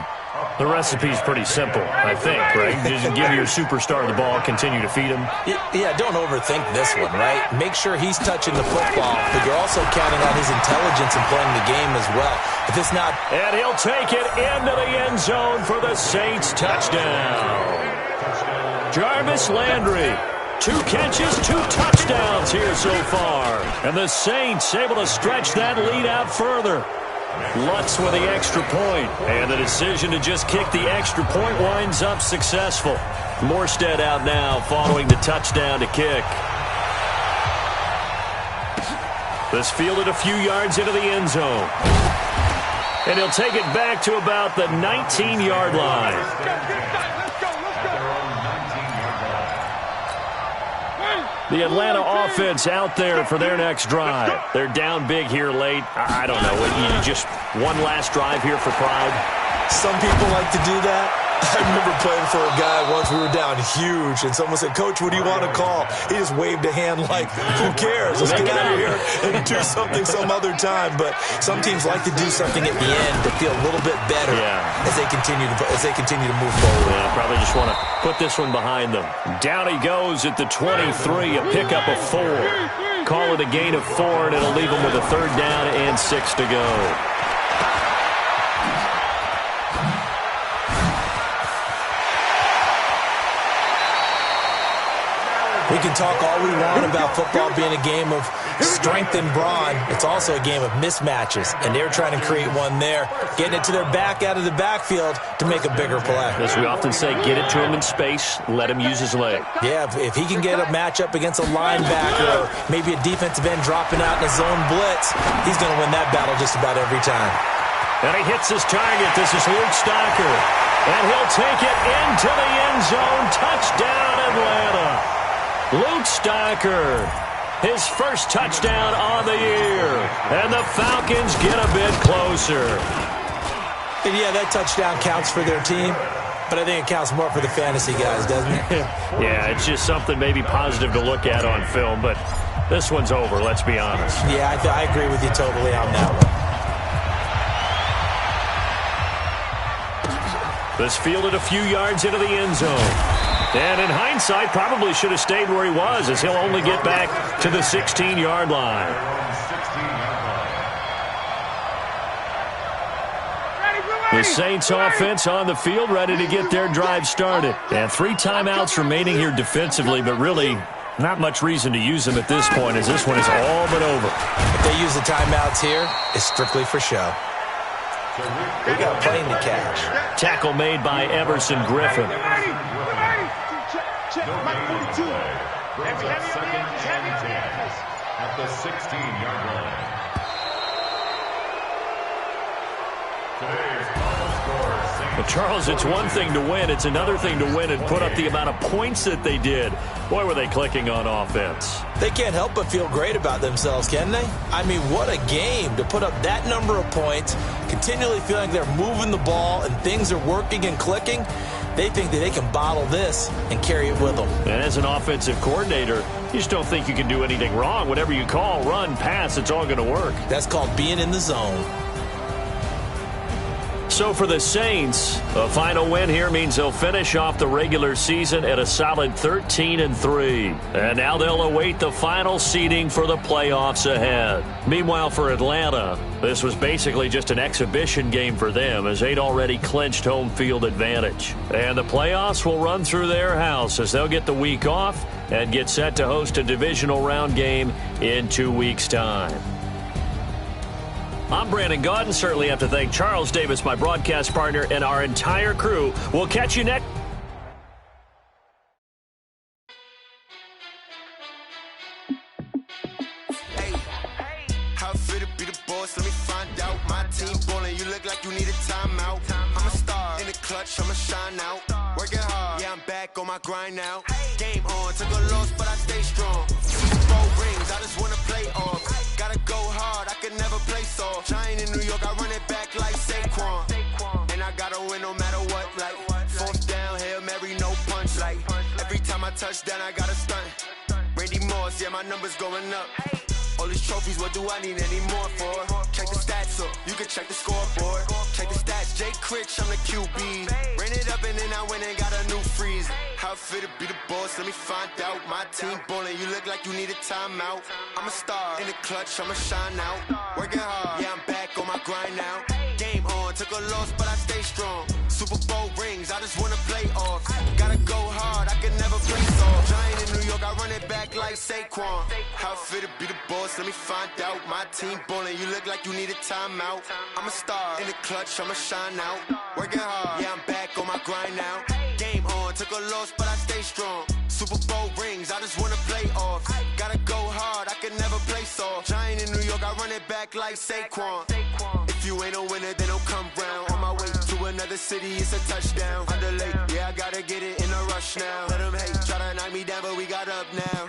The recipe's pretty simple, I think, right? Just give your superstar the ball, continue to feed him. Yeah, don't overthink this one, right? Make sure he's touching the football, but you're also counting on his intelligence in playing the game as well. If it's not... And he'll take it into the end zone for the Saints touchdown. Jarvis Landry. 2 catches, 2 touchdowns here so far. And the Saints able to stretch that lead out further. Lutz with the extra point. And the decision to just kick the extra point winds up successful. Morstead out now following the touchdown to kick. This fielded a few yards into the end zone. And he'll take it back to about the 19-yard line. The Atlanta offense out there for their next drive. They're down big here late. I don't know. You just one last drive here for pride? Some people like to do that. I remember playing for a guy once. We were down huge, and someone said, "Coach, what do you want to call?" He just waved a hand like, "Who cares? Let's get out of here and do something some other time." But some teams like to do something at the end to feel a little bit better as they continue to move forward. Yeah, probably just want to put this one behind them. Down he goes at the 23, a pickup of 4. Call it a gain of 4, and it'll leave him with a 3rd down and 6 to go. We can talk all we want about football being a game of strength and brawn. It's also a game of mismatches, and they're trying to create one there, getting it to their back out of the backfield to make a bigger play. As we often say, get it to him in space, let him use his leg. Yeah, if he can get a matchup against a linebacker or maybe a defensive end dropping out in a zone blitz, he's going to win that battle just about every time. And he hits his target. This is Luke Stocker. And he'll take it into the end zone. Touchdown, Atlanta. Luke Stocker, his first touchdown on the year. And the Falcons get a bit closer. And yeah, that touchdown counts for their team, but I think it counts more for the fantasy guys, doesn't it? Yeah, it's just something maybe positive to look at on film, but this one's over, let's be honest. Yeah, I agree with you totally on that one. This fielded a few yards into the end zone. And in hindsight, probably should have stayed where he was, as he'll only get back to the 16-yard line. The Saints offense on the field, ready to get their drive started. And 3 timeouts remaining here defensively, but really not much reason to use them at this point, as this one is all but over. If they use the timeouts here, it's strictly for show. We got a plane to catch. Tackle made by Everson Griffin. Brings up 2nd and 10 at the 16-yard line. Today's final score. Well, Charles, it's one thing to win. It's another thing to win and put up the amount of points that they did. Boy, were they clicking on offense. They can't help but feel great about themselves, can they? I mean, what a game to put up that number of points, continually feeling they're moving the ball and things are working and clicking. They think that they can bottle this and carry it with them. And as an offensive coordinator, you just don't think you can do anything wrong. Whatever you call, run, pass, it's all going to work. That's called being in the zone. So for the Saints, a final win here means they'll finish off the regular season at a solid 13-3. And now they'll await the final seeding for the playoffs ahead. Meanwhile, for Atlanta, this was basically just an exhibition game for them, as they'd already clinched home field advantage. And the playoffs will run through their house, as they'll get the week off and get set to host a divisional round game in 2 weeks' time. I'm Brandon Gaudin. Certainly have to thank Charles Davis, my broadcast partner, and our entire crew. We'll catch you next. Hey, how fit to be the boss? Let me find out. My team ballin', you look like you need a timeout. I'm a star in the clutch, I'ma shine out. Working hard, yeah, I'm back on my grind now. Game on, took a loss, but I stay strong. Super Bowl rings, I just wanna play off. Gotta go hard, I can never play soft. Giant in New York, I run it back like Saquon. And I gotta win no matter what, like 4th down, Hail Mary, no punch. Like every time I touch down, I gotta stunt. Randy Moss, yeah, my number's going up. All these trophies, what do I need any more for? Check the stats up, you can check the scoreboard. Check the stats, Jay Critch, I'm the QB. Ran it up and then I went and got a new freeze. How it fit to be the boss, let me find out. My team ballin', you look like you need a timeout. I'm a star, in the clutch, I'ma shine out. Working hard, yeah, I'm back on my grind now. Game on, took a loss, but I stay strong. Super Bowl rings, I just wanna play off. Gotta go hard, I can never play soft. Giant in New York, I run it back like Saquon. How it fit to be the boss, let me find out. My team ballin', you look like you need a timeout. I'm a star, in the clutch, I'ma shine out. Working hard, yeah, I'm back on my grind now. Game on, took a loss, but I stay strong. Super Bowl rings, I just wanna play off. Gotta go hard, I can never play soft. Giant in New York, I run it back like Saquon. If you ain't a winner, then don't come round. On my way to another city, it's a touchdown. Underlay, yeah, I gotta get it in a rush now. Let them hate, try to knock me down, but we got up now.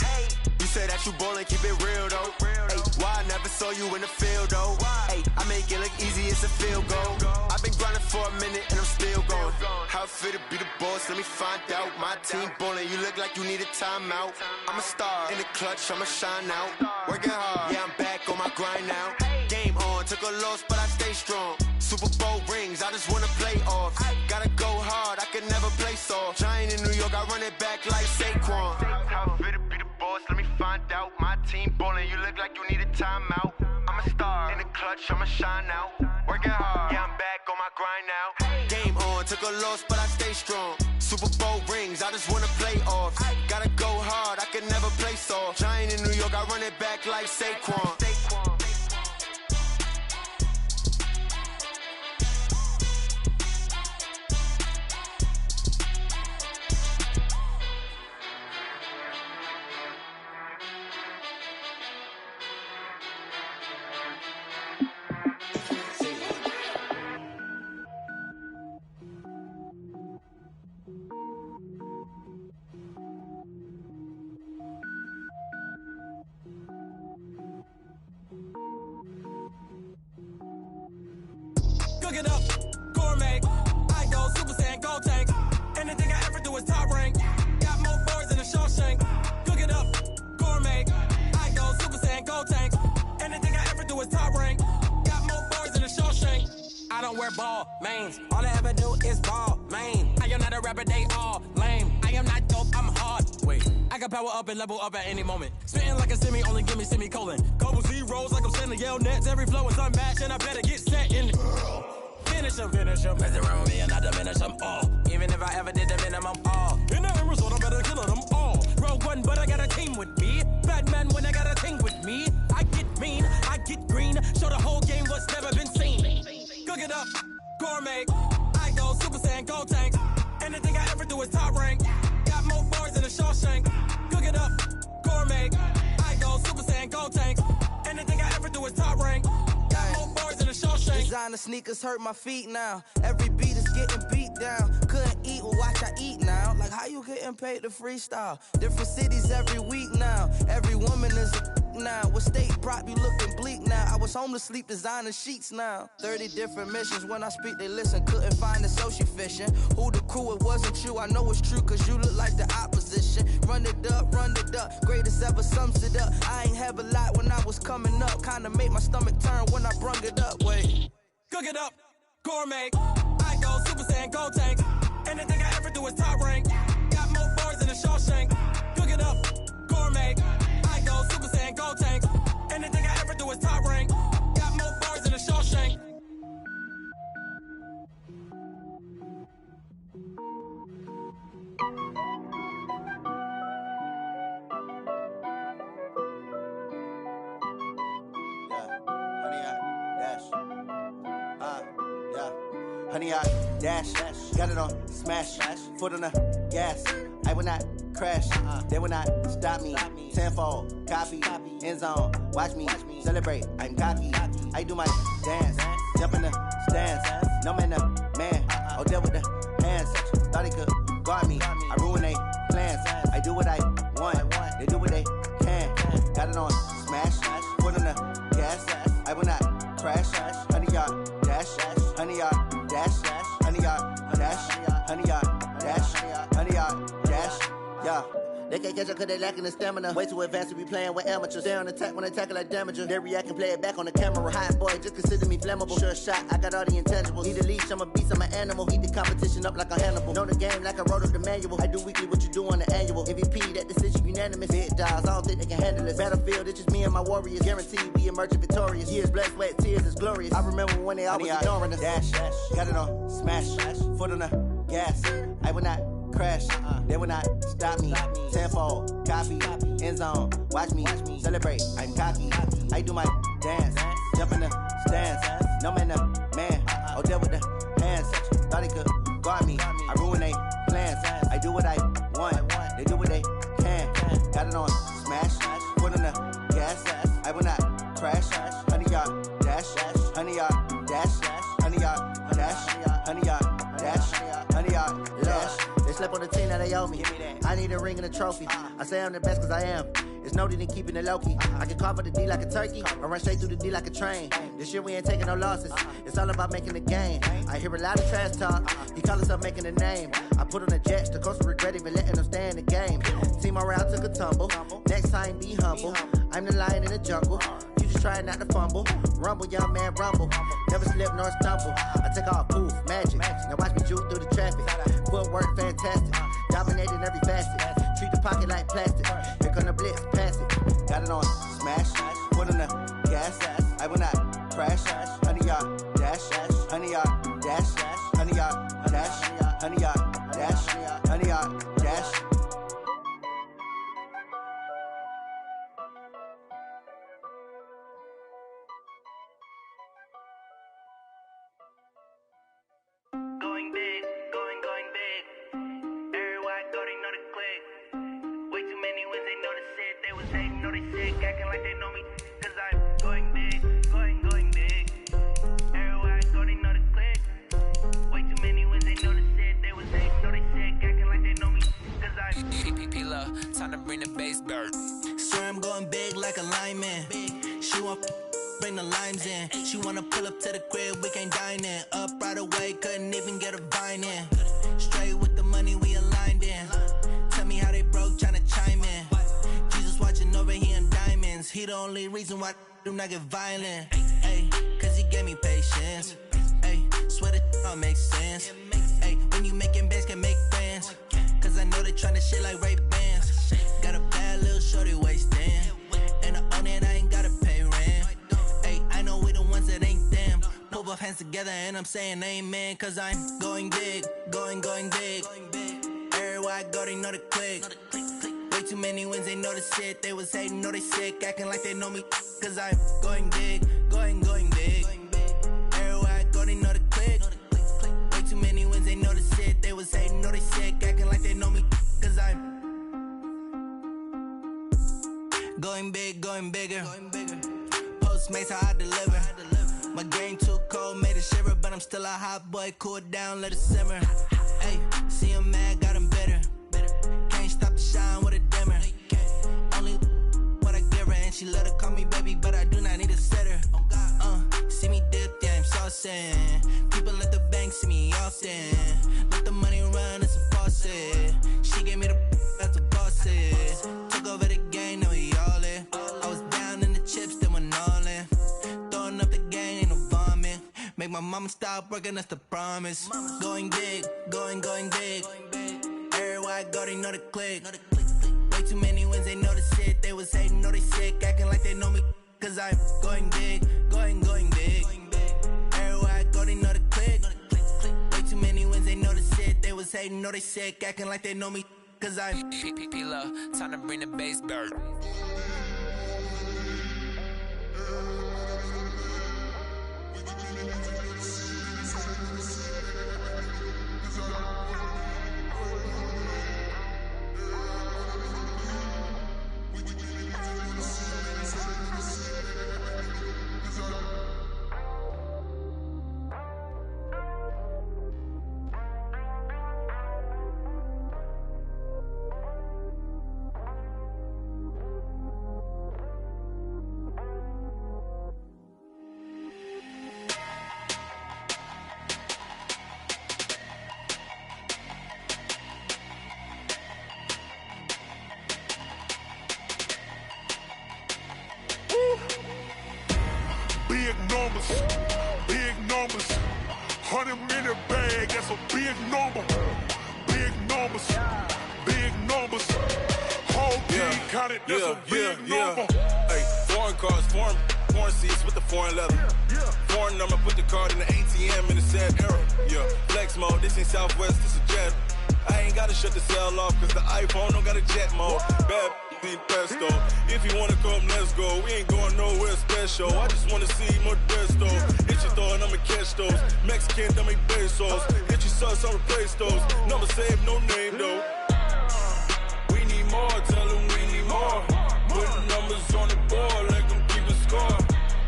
You say that you ballin', keep it real though. Hey, why I never saw you in the field though? Hey, I make it look easy, it's a field goal. I've been grinding for a minute and I'm still going. How it fit to be the boss, let me find out. My team ballin', you look like you need a timeout. I'm a star, in the clutch, I'ma shine out. Working hard, yeah, I'm back on my grind now. Game on, took a loss, but I stay strong. Super Bowl rings, I just wanna play off. Gotta go hard, I can never play soft. Giant in New York, I run it back like Saquon. How it fit to be the boss, let me find out. My team ballin', you look like you need a timeout. I'm a star, in the clutch, I'ma shine out. Working hard, yeah, I'm back on my grind now. Game on, took a loss, but I stay strong. Super Bowl rings, I just wanna play off. Gotta go hard, I can never play soft. Giant in New York, I run it back like Saquon. Cook it up, gourmet. I go Super Saiyan, gold tank. Anything I ever do is top rank. Got more boys than a Shawshank. Cook it up, gourmet. I go Super Saiyan, gold tank. Anything I ever do is top rank. Got more boys than a Shawshank. I don't wear ball mains. All I ever do is ball main. I am not a rapper, they all lame. I am not dope, I'm hard. Wait, I can power up and level up at any moment. Spitting like a semi, only give me semicolon. Couple zeros like I'm sending yell nets. Every flow is unmatched and I better get set in. Finish him. Mess around with me and I diminish them all. Even if I ever did the minimum all. In the end result, I better kill them all. Rogue one, but I got a team with me. Batman when I got a team with me. I get mean, I get green. Show the whole game what's never been seen. Cook it up, gourmet. I go Super Saiyan, gold tank. Anything I ever do is top rank. Got more bars than a Shawshank. Cook it up, gourmet. I go Super Saiyan, gold tank. Anything I ever do is top rank. Got more bars than a Shawshank. Designer sneakers hurt my feet now. Every beat is getting beat down. Couldn't eat, well watch I eat now. Like how you getting paid to freestyle? Different cities every week now. Every woman is a now. What state prop you looking bleak now? I was home to sleep designing sheets now. 30 different missions. When I speak they listen. Couldn't find it so she fishing. Who the crew, it wasn't you. I know it's true cause you look like the opposition. Run it up. Greatest ever sums it up. I ain't have a lot when I was coming up. Kinda made my stomach turn when I brung it up. Wait. Cook it up, gourmet. I go Super Saiyan, gold tank. Anything I ever do is top rank. Got more bars than a Shawshank. Cook it up, gourmet. I go Super Saiyan, gold tank. Anything I ever do is top rank. Got more bars than a Shawshank. Honey, I dash, got it on smash, foot on the gas. I will not crash, they will not stop me. Tenfold, copy, end zone, watch me celebrate. I'm cocky, I do my dance, jump in the stands. No man, the man, oh, deal with the hands. Thought he could guard me, I ruin they plans. I do what I want, they do what they can. Got it on smash, foot on the gas. I will not crash, honey, y'all dash, honey, y'all dash, honey, y'all dash, honey, y'all dash, honey, y'all dash, yeah. They can't catch up cause they lacking the stamina. Way too advanced to be playing with amateurs. Stay on attack when they tackle like damager. They react and play it back on the camera. Hot boy, just consider me flammable. Sure shot, I got all the intangibles. Need a leash, I'm a beast, I'm an animal. Heat the competition up like a Hannibal. Know the game like I wrote up the manual. I do weekly what you do on the annual. MVP, that decision unanimous. Big dials, I don't think they can handle it. Battlefield, it's just me and my warriors. Guaranteed we emerging victorious. Years, blood, sweat, tears is glorious. I remember when they always ignoring us. Dash, got it on, smash, foot on the gas. I will not crash, they will not stop me. Tenfold, copy, end zone, watch me celebrate. I'm cocky, I do my dance, jump in the stands. No man, man, oh deal with the hands. Thought he could guard me, I ruin they plans. I do what I want, they do what they can. Got it on smash, foot on the gas. I will not crash, 100-yard dash, 100-yard dash, 100-yard dash, 100-yard dash, 100-yard dash. They slept on the team that they owe me. I need a ring and a trophy. I say I'm the best cause I am. It's no need in keeping it low-key. I can carve up the D like a turkey or run straight through the D like a train. This year we ain't taking no losses. It's all about making the game. I hear a lot of trash talk. He call us up making a name. I put on the Jets. The coach will regret even letting them stay in the game. Team around took a tumble. Next time be humble. I'm the lion in the jungle. You just try not to fumble. Rumble, young man, rumble. Never slip nor stumble. I take off, poof, magic. Now watch me juke through the traffic. Footwork fantastic. Dominating every facet. Treat the pocket like plastic. Here come the blitz, pass it. Got it on smash. Foot on the gas. I will not crash. 100-yard dash. 100-yard dash. 100-yard dash. 100-yard dash. 100-yard dash. Going big, going big. Everywhere I go, they know the click. Way too many wins, they know the shit. They was hating, know they sick, acting like they know me. Cause I'm going big, going big. Everywhere I go, they know the click. Way too many wins, they know the shit. They was hating, know they sick, acting like they know me. Cause I'm PPP love, time to bring the bass bird. Swear I'm going big like a lineman. She want bring the limes in. She wanna pull up to the crib, we can't dine in. Up right away, couldn't even get a vine in. Straight with the money we aligned in. Tell me how they broke, tryna chime in. Jesus watching over here in diamonds. He the only reason why do not get violent. Ay, cause he gave me patience. Ay, swear that all makes sense. Ay, when you making bands, can make friends. Cause I know they tryna shit like Ray Bans. Got a bad little shorty wasting. And I own it, I ain't gotta pay rent. I know we the ones that ain't them. Pull both hands together and I'm saying amen. Cause I'm going big, going big. Everywhere I go, they know the click. Way too many wins, they know the shit. They was hating, know they sick, acting like they know me. Cause I'm going big, going big. Everywhere I go, they know the click. Way too many wins, they know the shit. They was hating, know they sick, acting like they know me. Cause I'm going big, going bigger. Postmates how I deliver. My game too cold, made it shiver, but I'm still a hot boy. Cool it down, let it simmer. Hey, see him mad, got him bitter. Can't stop the shine with a dimmer. Only what I give her, and she let her call me baby, but I do not need a sitter. See me dip, yeah, I'm saucing. People at the bank see me often. Let the money run, it's a faucet. She gave me the that's a boss it. Took over the game, now we all in. I was down in the chips, then went all in. Throwing up the game, ain't no vomit. Make my mama stop working, that's the promise. Going big, going big. Everywhere I go, they know the click. Way too many wins, they know the shit. They was hating, know they sick, acting like they know me. Cause I'm going big, going big. Everywhere I go, they know the click. Way too many wins, they know the shit. They was hating, know they sick, acting like they know me. Cause I'm PPP love, time to bring the bass bird. 100-minute bag, that's a big number. Big numbers, big numbers. Whole team counted, that's a big number. Hey, foreign cars, foreign seats with the foreign leather. Foreign number, put the card in the ATM in the sad era. Yeah, flex mode, this ain't Southwest, this a jet. I ain't gotta shut the cell off, cause the iPhone don't got a jet mode. Bad need pesto. If you wanna come, let's go. We ain't going nowhere special. I just wanna see Modesto. Hit your thought, I'ma catch those. Mexican, dummy pesos. Hit your sus, I'll replace those. Number saved, no name though. We need more, tell them we need more. Putting numbers on the board, like them keep a score.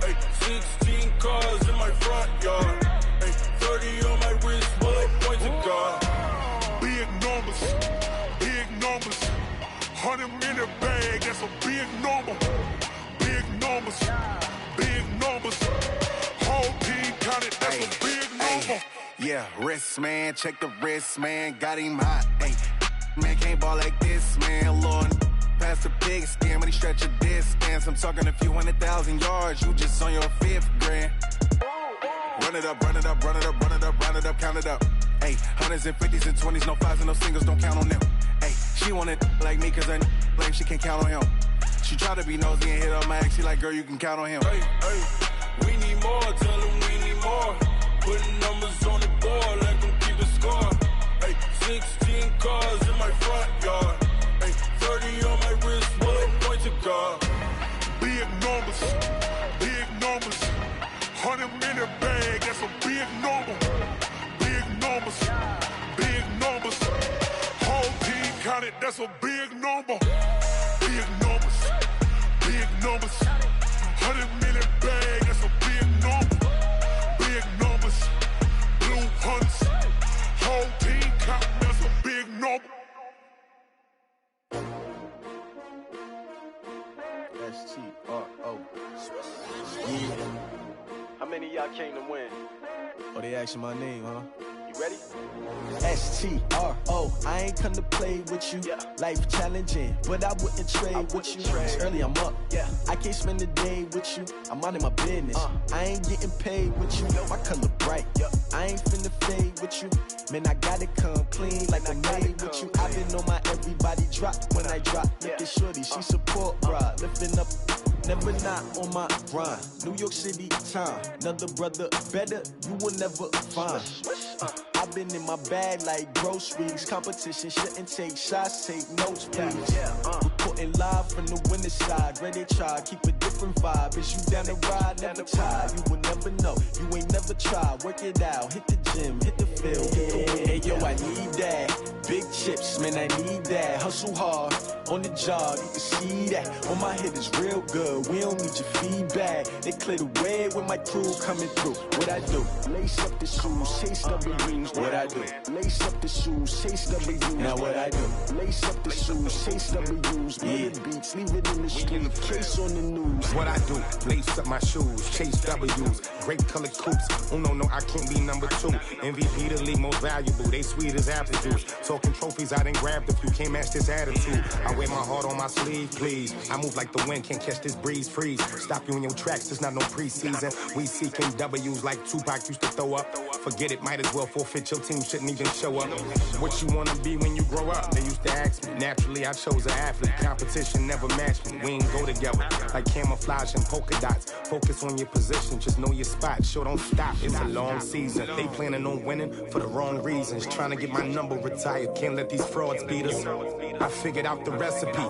Hey, 16 cars in my front yard. Hey, 30 on my wrist, bullet points of God. Big numbers, big numbers. 100-minute bag, that's a big number. Big numbers, big numbers. Whole team counted, that's a big number. Yeah, wrist man, check the wrist man, got him hot. Ay, man can't ball like this, man. Lord, past the pig skin when he stretch a distance. I'm talking a few 100,000 yards, you just on your 5th grand. Run it up, run it up, run it up, run it up, run it up, count it up. Ay, 100s and 50s and 20s, no 5s and no singles, don't count on them. Ay, she want it like me, cause I blame she can't count on him. She try to be nosy and hit up my ex, she like, girl, you can count on him. Hey, we need more, tell them we need more. Putting numbers on the board, like them keep a score. Hey, 16 cars in my front yard. Hey, 30 on my wrist, bullet points of God. Big numbers, big numbers. 100-minute bag, that's a big number. Big numbers, big numbers. Whole team counted, that's a big number. Big numbers, big numbers. 100-minute bag, that's a big number. Big numbers, blue hunts. Whole team counting, that's a big number. S-T-R-O. How many of y'all came to win? Oh, they asking my name, huh? You ready? S-T-R-O, I ain't come to play with you. Yeah. Life challenging, but I wouldn't trade with you. It's early, I'm up. Yeah. I can't spend the day with you. I'm out of my business. I ain't getting paid with you. My color bright. I ain't finna fade with you. Man, I gotta come clean like I'm made with you. I've been on my everybody drop when I drop. Look at shorty, she support bra. Lifting up, never not on my grind. New York City time. Another brother better, you will never find. I've been in my bag like groceries. Competition shouldn't take shots, take notes, please. Reporting live from the winter side. Ready to try, keep a different vibe. Is you down the ride, never tired. You will never know, you ain't never tried. Work it out, hit the gym, hit the field. Hey yo, I need that. Big chips, man, I need that. Hustle hard, on the job, you can see that. On my head is real good, we don't need your feedback. They clear the way with my crew coming through. What I do? Lace up the shoes, chase W's. What I do? Lace up the shoes, chase W's. Now what I do? Lace up the shoes, chase W's. Yeah. Beats, leave it in the street, case on the news. What I do? Lace up my shoes, chase W's. Grape colored coops. Oh no, I can't be number 2. MVP the league most valuable. They sweet as apple juice. Talking trophies, I done grabbed a few. Can't match this attitude. I wear my heart on my sleeve, please. I move like the wind, can't catch this breeze. Freeze. Stop you in your tracks, there's not no preseason. We seeking W's like Tupac used to throw up. Forget it, might as well forfeit. Your team shouldn't even show up. What you wanna be when you grow up? They used to ask me. Naturally, I chose an athlete. Competition never matched me. We ain't go together like camouflage and polka dots. Focus on your position, just know your spot. Sure, don't stop. It's a long season. They planning on winning for the wrong reasons. Trying to get my number retired. Can't let these frauds beat us. I figured out the recipe.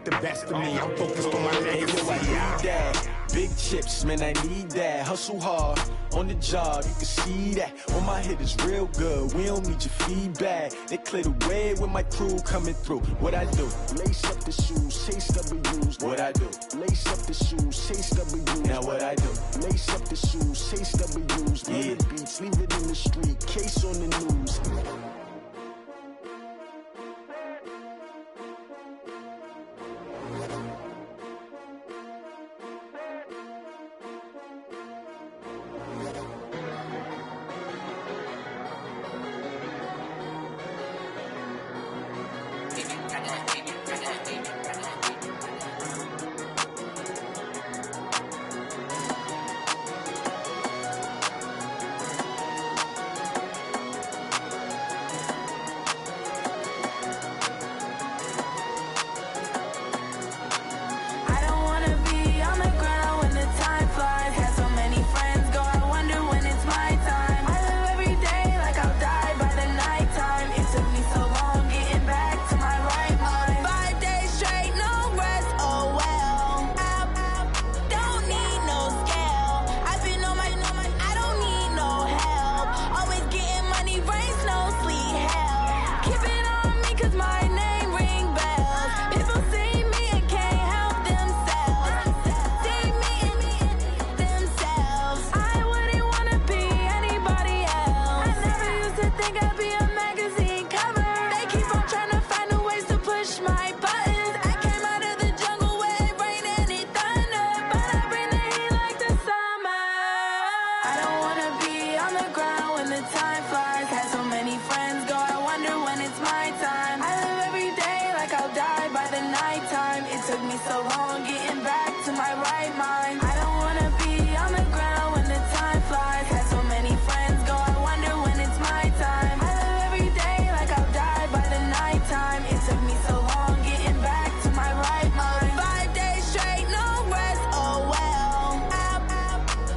The best of me, I'm focused on my legacy. I need that. Big chips, man, I need that. Hustle hard, on the job, you can see that. On my head is real good, we don't need your feedback. They clear the way with my crew coming through. What I do? Lace up the shoes, chase W's. What I do? Lace up the shoes, chase W's. Now what I do? Lace up the shoes, chase W's. Yeah. Beats, leave it in the street, case on the news. it's my time. I live every day like I'll die by the nighttime. It took me so long getting back to my right mind. I don't wanna be on the ground when the time flies. Had so many friends go, I wonder when it's my time. I live every day like I'll die by the nighttime. It took me so long getting back to my right mind. 5 days straight, no rest, oh well. I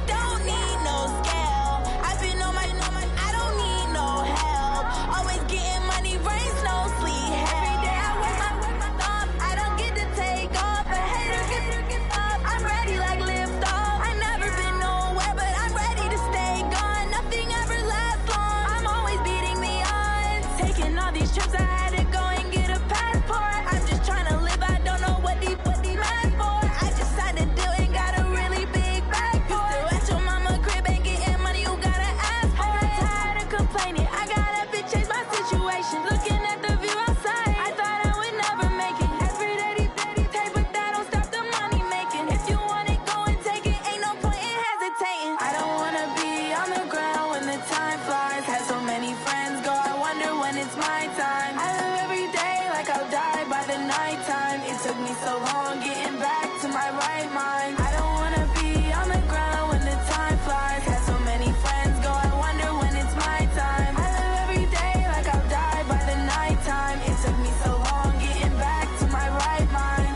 don't need no scale. I've been on my, I don't need no help. Always getting money, rains, no sleep. Every day I work my thumb. I don't get to take off. A hater get up. I'm ready like lift off. I never been nowhere, but I'm ready to stay gone. Nothing ever lasts long. I'm always beating the odds. Taking all these trips, I had to go and get a passport. I'm just trying to live. I don't know what these mad for. I just had to do it. Got a really big bag for it. Still at your mama crib ain't getting money. You gotta ask for it. I'm tired of complaining. I got up and changed my situation. Looking at the view outside, I thought I would never make it. Every day they take, but that don't stop the money making. If you want it, go and take it. Ain't no point in hesitating. I don't wanna be on the ground when the time flies. Had so many friends go, I wonder when it's my time. I live every day like I'll die by the nighttime. It took me so long getting back to my right mind. I don't wanna be on the ground when the time flies. Had so many friends go, I wonder when it's my time. I live every day like I'll die by the nighttime. It took me so long getting back to my right mind.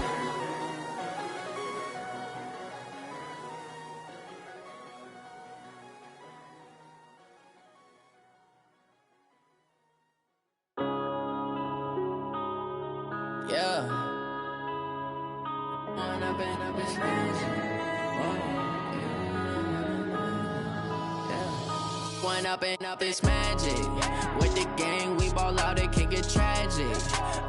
Yeah. One up and up is magic. With the gang, we ball out, it can get tragic.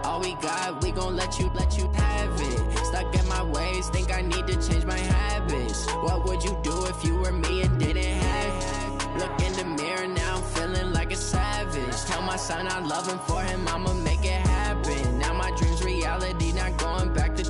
All we got, we gon' let you have it. Stuck in my ways, think I need to change my habits. What would you do if you were me and didn't have it? Look in the mirror now, I'm feeling like a savage. Tell my son I love him, for him I'ma make it happen. Now my dream's reality, not going back to.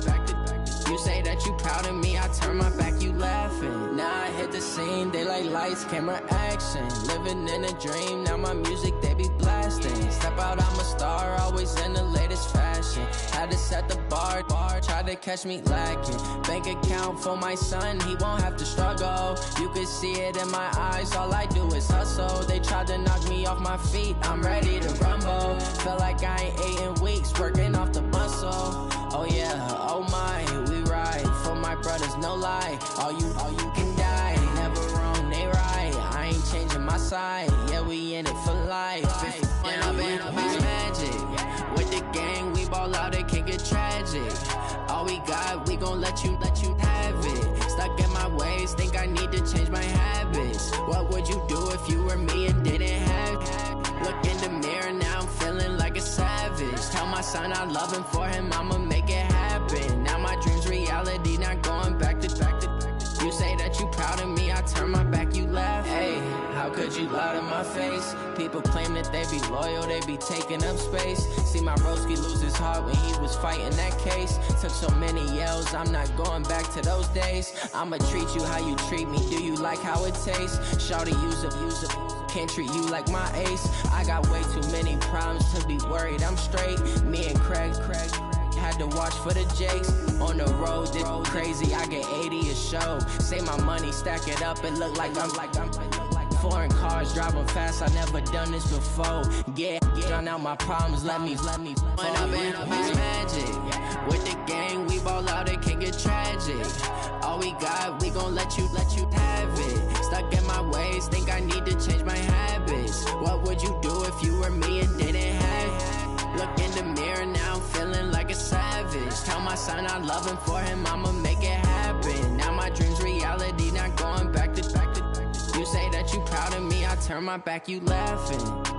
You say that you proud of me, I turn my back, you laughing. Now I hit the scene, they like lights, camera, action. Living in a dream, now my music, they be blasting. Step out, I'm a star, always in the latest fashion. Had to set the bar, try to catch me lacking. Bank account for my son, he won't have to struggle. You can see it in my eyes, all I do is hustle. They tried to knock me off my feet, I'm ready to rumble. Feel like I ain't ate in weeks, working off the muscle. Oh yeah, oh my, we ride for my brothers, no lie. All you can die, never wrong, they right. I ain't changing my side, yeah, we in it for life. When up and up is magic. With the gang, we ball out, it can get tragic. All we got, we gon' let you have it. Stuck in my ways, think I need to change my habits. What would you do if you were me and didn't have it? Look in the mirror now, I'm feeling like a savage. Tell my son I love him, for him I'ma make it happen. Now my dream's reality, not going back to. You say that you proud of me, I turn my back, you laugh. Hey, how could you lie to my face? People claim that they be loyal, they be taking up space. See my broski lose his heart when he was fighting that case. Took so many yells, I'm not going back to those days. I'ma treat you how you treat me, do you like how it tastes? Shawty, use up, can't treat you like my ace. I got way too many problems to be worried, I'm straight. Me and Craig had to watch for the Jakes. On the road, this crazy, I get 80 a show. Say my money, stack it up, it look like I'm foreign cars, driving fast, I never done this before. Yeah, drown out my problems, let me. When up and up is magic. With the gang, we ball out, it can get tragic. All we got, we gon' let you have it. Stuck in my ways, think I need to change my habits. What would you do if you were me and didn't have it? Look in the mirror now, I'm feeling like a savage. Tell my son I love him, for him I'ma make it happen. Now my dream's reality, not going back to. You say that you proud of me, I turn my back, you laughing.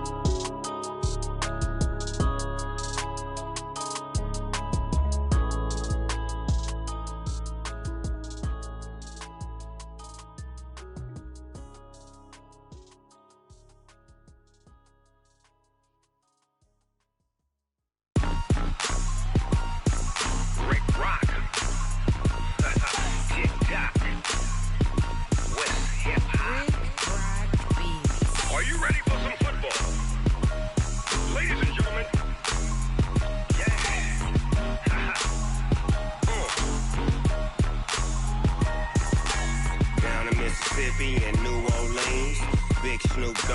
Are you ready for some football?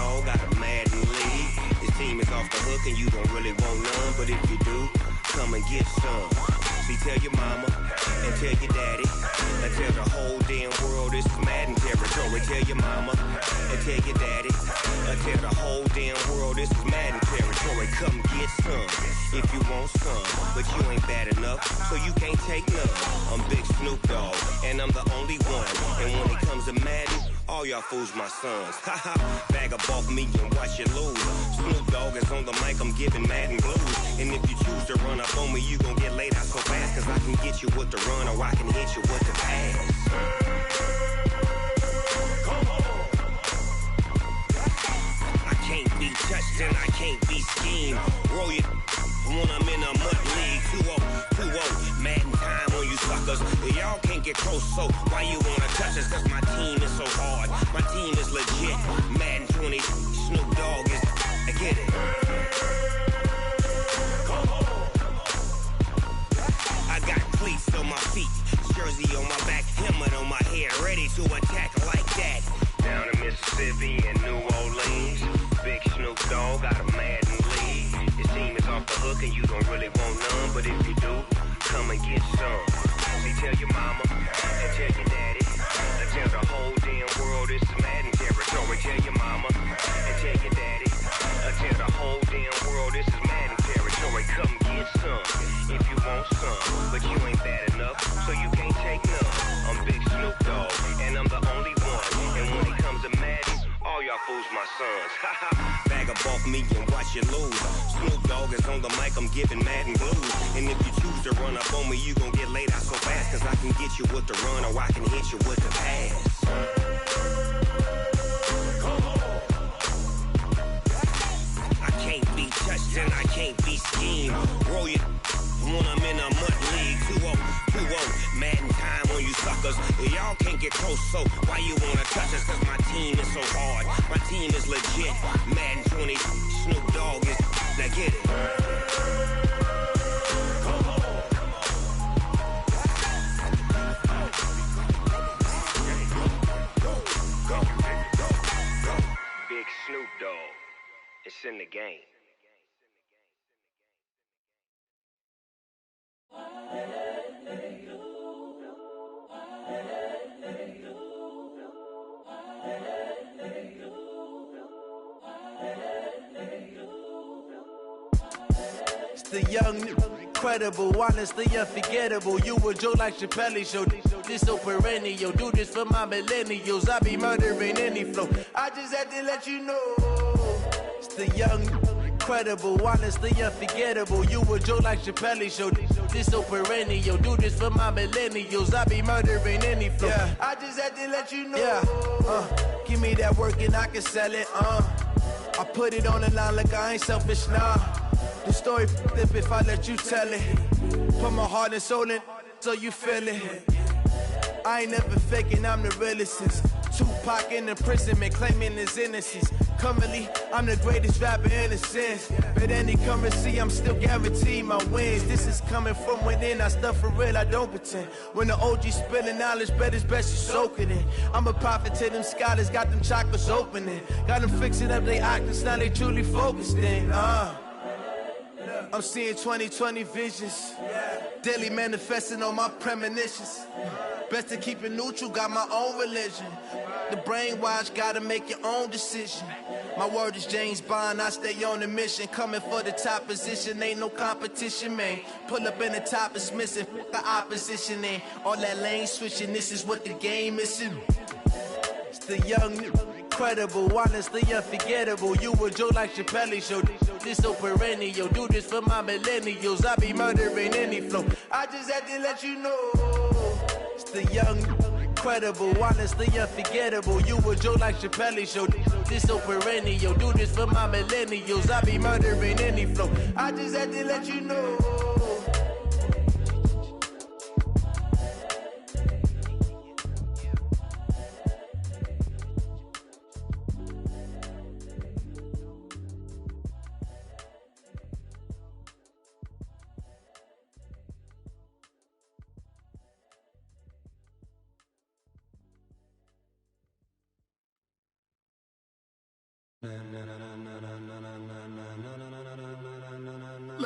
Dogg got a Madden league. His team is off the hook and you don't really want none, but if you do, come and get some. See, tell your mama and tell your daddy and tell the whole damn world this is Madden territory. Tell your mama and tell your daddy and tell the whole damn world this is Madden territory. Come get some if you want some, but you ain't bad enough, so you can't take none. I'm Big Snoop Dogg, and I'm the only one. And when it comes to Madden, all y'all fools my sons. Haha, bag up off me and watch you lose. Snoop Dogg is on the mic, I'm giving Madden blues. And if you choose to run up on me, you gon' get laid out so fast, cause I can get you with the run or I can hit you with the pass. Come on. I can't be touched and I can't be schemed. Roll you when I'm in a mud league. 2-0, Madden time on you suckers. Y'all can't get close, so why you wanna touch us? Cause my team is so hard, my team is legit. Madden 20, Snoop Dogg is, I get it. Come on. I got cleats on my feet, jersey on my back, helmet on my head, ready to attack like that. Down in Mississippi and New Orleans, Big Snoop Dogg got a Madden league. His team is off the hook and you don't really want none, but if you do, come and get some. See, tell your mama and tell your daddy and tell the whole damn world this is Madden territory. Tell your mama and tell your daddy and tell the whole damn world this is Madden territory. Come get some if you want some, but you ain't bad enough, so you can't take none. I'm Big Snoop Dogg, and I'm the only one. And when it comes to Madden, all y'all fools my sons. Bag up off me and watch you lose. Snoop Dogg is on the mic, I'm giving Madden blues. And if you choose to run up on me, you gon' get laid out so fast, cause I can get you with the run or I can hit you with the pass. Come on. I can't be touched and I can't be schemed. Roll you when I'm in a mud league. 2-0, Madden time on you suckers. Y'all can't get close, so why you wanna touch us? Cause my team is so hard, my team is legit. Madden 20, Snoop Dogg is, now get it. Come on. Go. Big Snoop Dogg, it's in the game. It's the young, incredible, honestly unforgettable. You a joke like Chappelle Show. This so perennial. Do this for my millennials. I be murdering any flow. I just had to let you know. It's the young, incredible, honestly unforgettable. You a joke like Chappelle Show. This so perennial. Do this for my millennials. I be murdering any flow. Yeah. I just had to let you know. Yeah. Give me that work and I can sell it. I put it on the line like I ain't selfish, nah. The story flip if I let you tell it. Put my heart and soul in so you feel it. I ain't never faking, I'm the realest since Tupac in imprisonment, claiming his innocence. Currently, I'm the greatest rapper in a sense. But any currency, I'm still guaranteed my wins. This is coming from within, I stuff for real, I don't pretend. When the OG spilling knowledge, bet it's best you soak it in. I'm a prophet to them scholars, got them chakras opening. Got them fixing up their octaves, now they truly focused in. I'm seeing 2020 visions, daily manifesting on my premonitions. Best to keep it neutral, got my own religion. The brainwash, gotta make your own decision. My word is James Bond, I stay on the mission. Coming for the top position, ain't no competition, man. Pull up in the top, it's missing, the opposition ain't. All that lane switching, this is what the game is. It's the young, incredible, honestly unforgettable. You a joke like Chappelle Show. This so perennial. Do this for my millennials. I be murdering any flow. I just had to let you know. It's the young, incredible, honestly unforgettable. You a joke like Chappelle Show. This so perennial. Do this for my millennials. I be murdering any flow. I just had to let you know.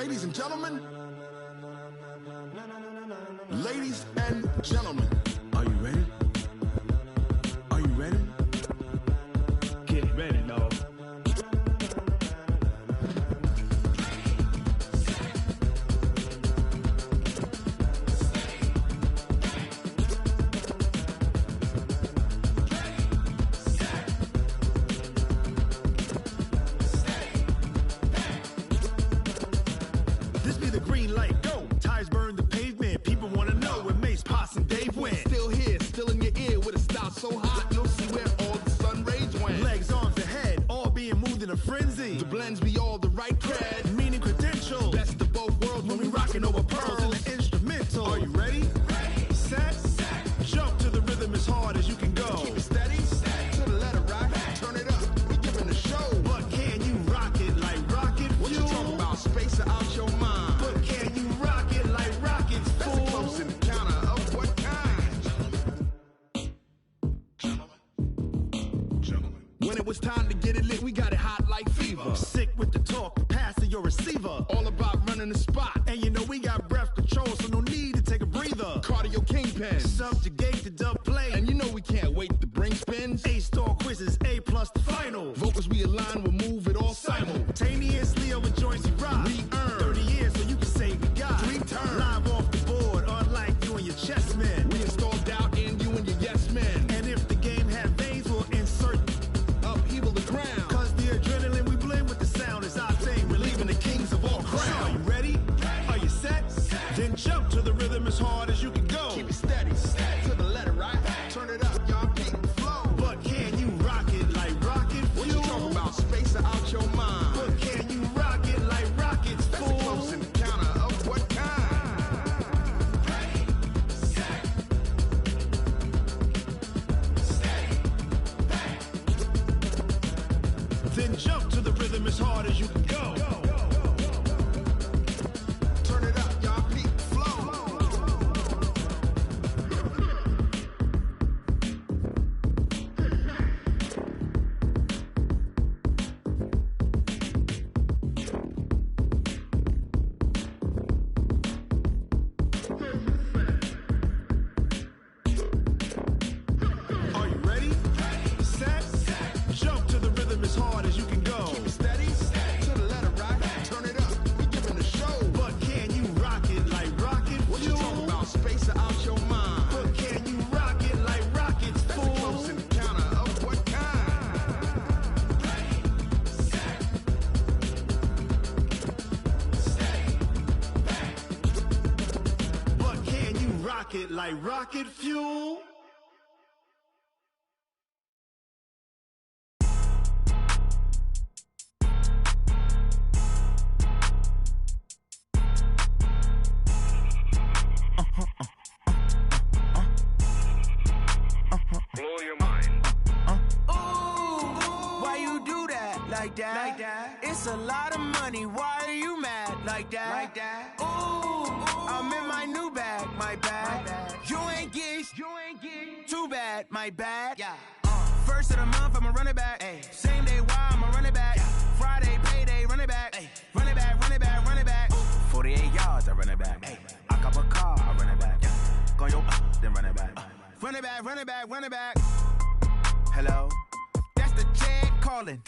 Ladies and gentlemen. Ladies and gentlemen. Are you ready? Are you ready? Get ready, dog. This be the green light, go. Tires burn the pavement. People wanna know where Mace, Potts, and Dave went. Still here, still in your ear with a style so hot, you'll see where all the sun rays went. Legs, arms, the head, all being moved in a frenzy. The blends be all the right cred. Meaning credentials. Best of both worlds when we rockin' over pearls. In the instrumental. Are you ready? Set. Jump to the rhythm as hard as you can go. Keep it steady. To the letter right. Turn it up. We giving the show. But can you rock it like rocket fuel? What you talking about? Space or out your mind? But can you rock it like rockets, That's fool? a close encounter of what kind? When it was time to get it lit, we got it hot like fever. Sick with the talk, pass to your receiver. All about running the spot. And you know we got breath control, so no need to take a breather. Cardio kingpin. Subjugate the dub play. And you know we can't wait to bring spins. A-star quizzes, A+ the final. Vocals we align, we'll move it all Simultaneously over joints we rock. We earn 30 years so you can say we got 3 turns. Live off the board, unlike you and your chess men. We install doubt in you and your yes men. And if the game had veins, we'll insert Upheaval the ground. Cause the adrenaline we blend with the sound is our thing, relieving the kings of all crowns. Are you ready? Are you set? Then jump to the rhythm as hard as you can go. Keep it steady. To the letter right. Turn it up, y'all beat the flow. But can you rock it like rocket fuel? What you talking about? Space or out your mind? But can you rock it like rockets, That's fool? a close encounter of what kind? Then jump to the rhythm as hard as you can go. Turn it up, y'all beat the flow. Are you ready? Set. Jump to the rhythm as hard as you can go. Keep it steady. To the letter right. Turn it up. We giving the show. But can you rock it like rocket What you fuel? talking about? Space or out your mind? But can you rock it like rockets, That's a fool? close encounter of what kind? But can you rock it like rocket fuel? Blow your mind. Why you do that like that? It's a lot of money. Why are you mad like that? Ooh, I'm in my new bag, my bad. You ain't get too bad, my bad. First of the month, I'ma run it back. Same day, why I'ma run it back. Friday, payday, run it back. Run it back, run it back, run it back. 48 yards, I run it back. I cop a car, I run it back. Go yo, then run it back. Run it back, run it back, run it back. Hello? That's the check calling.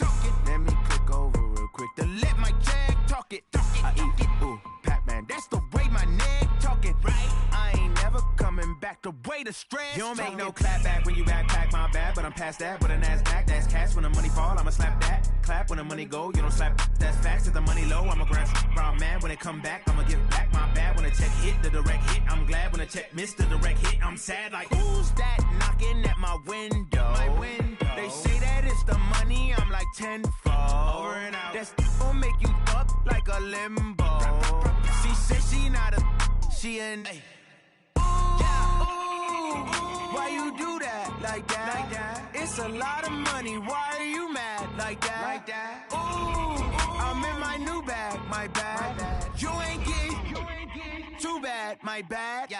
Let me click over real quick to let my check talk it. I eat it, ooh, Pac-Man. That's the way my neck talking. Right? I ain't never coming back. The way the stress. You don't make no clap back when you backpack, my bad. But I'm past that with a NASDAQ. That's cash when the money fall. I'ma slap that. Clap when the money go. You don't slap. That's facts. If the money low, I'ma grab brown man. When it come back, I'ma give back my bad. When the check hit, the direct hit. I'm glad when the check missed the direct hit. I'm sad like who's that knocking at my window? My window. They say that it's the money. I'm like tenfold. Over and out. That's gon' make you up like a limbo. She said she not a. She an. Why you do that like that? It's a lot of money. Why are you mad like that? Ooh, I'm in my new bag, my bad. You ain't get too bad, my bad.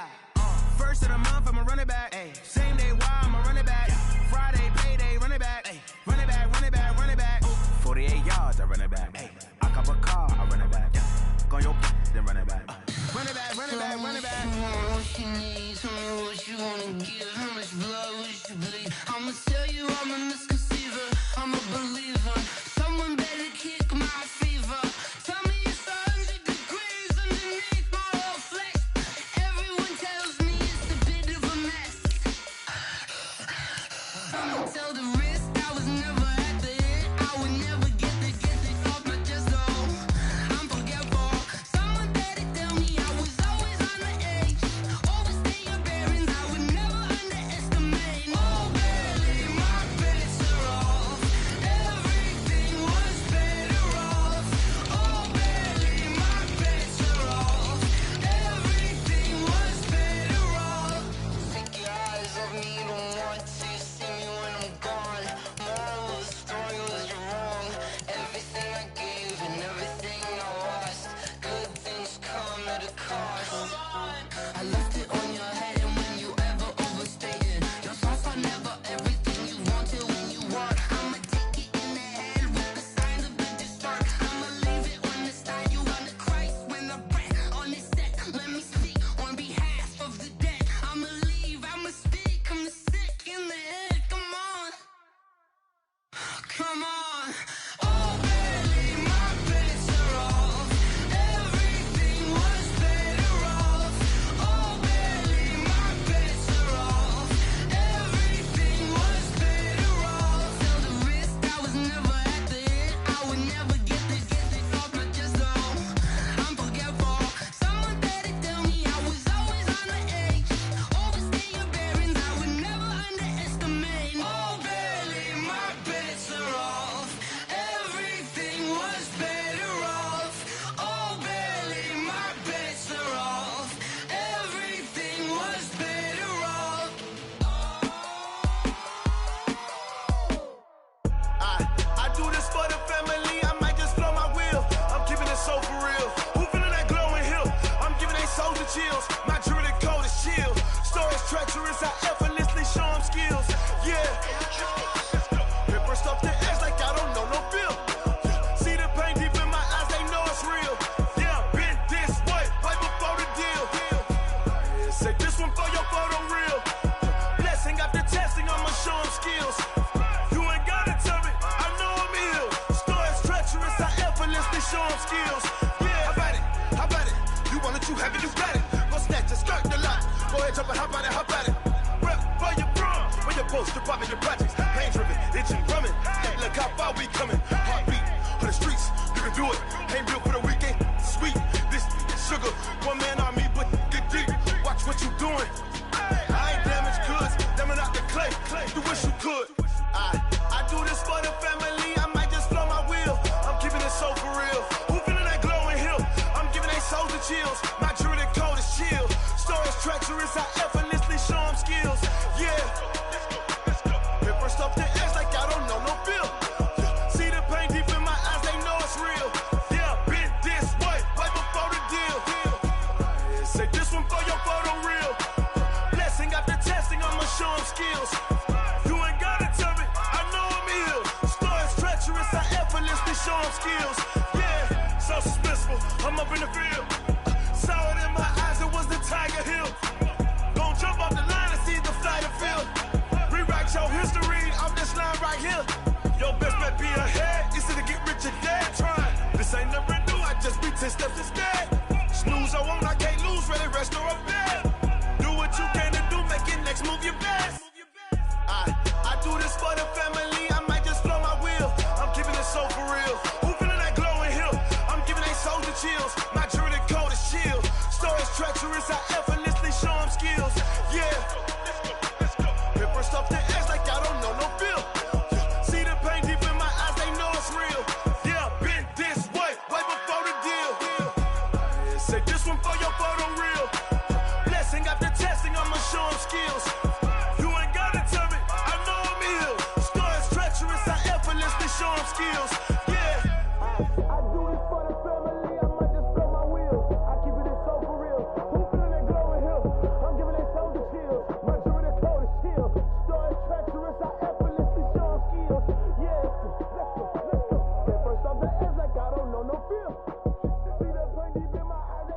First of the month, I'ma run it back. Same day, why I'ma run it back. Friday, payday, run it back. Run it back, run it back, run it back. 48 yards, I run it back. I cop a car, I run it back. Go yo, then run it back. Run it back, run it back, run it back. What you need, tell me what you wanna give. How much blood would you bleed? I'ma tell you I'm a misconceiver, I'm a believer. Someone better kick my fever. Tell me it's 100 degrees underneath my whole flesh. Everyone tells me it's a bit of a mess. I'ma tell the risk I was never at the end. I would never get this off my chest though. I'm forgetful. Someone better tell me I was always on the edge. Overstay your bearings, I would never underestimate. Oh, barely, my bets are off. Everything was better off. Oh, barely, my bets are off. Everything was better off. Take your eyes off me, don't want to see me when I'm gone. Moral of the story was you're wrong. Everything I gave and everything I lost. Good things come at a cost. I left it on your head, and when you ever overstated, your thoughts are never everything you wanted when you want. I'ma take it in the head with the signs of the distort. I'ma leave it on the side. You on the Christ when the breath on this set. Let me speak on behalf of the dead. I'ma leave, I'ma speak. I'm the sick in the head. Come on, come on. Oh, barely, my bets are off. Everything was better off. Oh, barely, my bets are off. Everything was better off. Tell the risk I was never at the end. I would never get this off my chest though. I'm forgetful. Someone better tell me I was always on the edge. Overstay your bearings, I would never underestimate. Oh, barely, my bets are off. Everything was better off. Oh, barely, my bets are off. Everything was better off. I do this for the family, I might just blow my wheel. I'm keeping it so for real. Who feeling that glowing hill? I'm giving they souls the chills. My jewelry code is chill. Stories treacherous, I effortlessly show them skills. Yeah. Paper stuff the edge like I don't know no feel. See the pain deep in my eyes, they know it's real. Yeah, been this way, right before the deal. Say this one for your photo real. Blessing after testing, I'ma show them skills. You ain't gotta tell me, I know I'm ill. Stories treacherous, I effortlessly show them skills. Yeah, how about it? How about it? You want it, you have it, you got it. Go snatch it, skirt the lot. Go ahead, jump it, how about it? How about it? Rep for your bro, when you're posted, popping your projects. Pain driven, itching, drumming. Hey, look how far we coming. Heartbeat for the streets, you can do it. Ain't built for the weekend, sweet. This sugar, one man army, but get deep. Watch what you doing. I ain't damaged goods, damn it out the clay. You wish you could. I do this for the family, I might just blow my wheel. I'm keeping it so for real. Who feeling that glowing hill? I'm giving they souls the chills. My jewelry code is chill. Stories treacherous, I effortlessly show them skills. Yeah. Paper stuff the edge like I don't know no feel. See the pain deep in my eyes, they know it's real. Yeah, been this way, right before the deal. Say this one for your photo real. Blessing after testing, I'ma show them skills. You ain't gotta tell me, I know I'm ill. Stories treacherous, I effortlessly show them skills. Yeah, so suspenseful, I'm up in the field. Saw it in my eyes, it was the Tiger Hill. Gon' jump off the line and see the flight of field. Rewrite your history off this line right here. Your best bet be ahead, easy to get rich or dead trying. This ain't never new, I just be 10 steps instead. Snooze I won't, I can't lose, ready, rest or a bed. Do what you can to do, make your next move your best. I do this for the family, I might just blow my wheel. I'm keeping it so for real. Who feeling that glowing hill? I'm giving they souls the chills. My jewelry code is chill. Stories treacherous, I effortlessly show them skills. Yeah. Paper stuff the edge like I don't know no feel. See the pain deep in my eyes, they know it's real. Yeah, been this way, right before the deal. Say this one for your photo real. Blessing after testing, I'ma show them skills. You ain't gotta tell me, I know I'm ill. Stories treacherous, I effortlessly show them skills. Yeah. I do this for the family, I might just blow my wheel. I keep it so for real. Who feeling that glowing hill? I'm giving they souls the chills. My jewelry code is chill. Stories treacherous, I effortlessly show them skills. Yeah, let's go. Get first off the edge like I don't know no feel. See the pain deep in my eyes.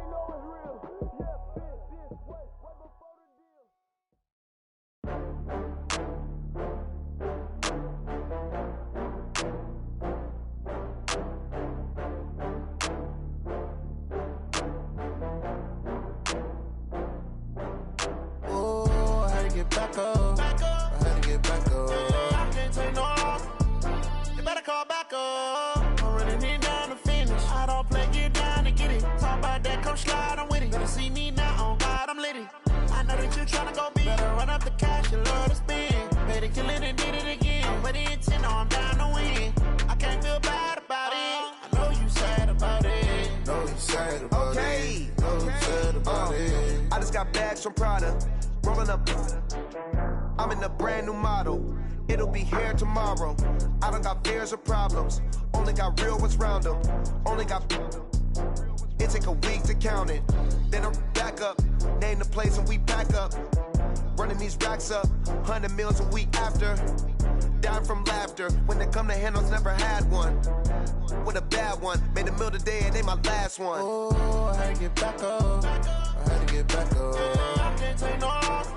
back up. I had to get back up. I can't take no off. You better call back up. I'm running it down to finish. I don't play, get down to get it. Talk about that, come slide, I'm with it. Better see me now, on God, I'm litty. I know that you tryna go big. Better run up the cash, you love to spend. Better kill it and did it again. But the intent, no, I'm down to win. I can't feel bad about it. I know you sad about it. Know you sad about it. Know you sad about it. I just got bags from Prada. Rolling up. I'm in a brand new model. It'll be here tomorrow. I don't got fears or problems. Only got real ones round them. Only got. It take a week to count it. Then I'm back up. Name the place and we pack up. Running these racks up. 100 meals a week after. Down from laughter. When they come to handles, never had one. With a bad one. Made a meal today and they my last one. Oh, I had to get back up. I had to get back up. I can't take no off.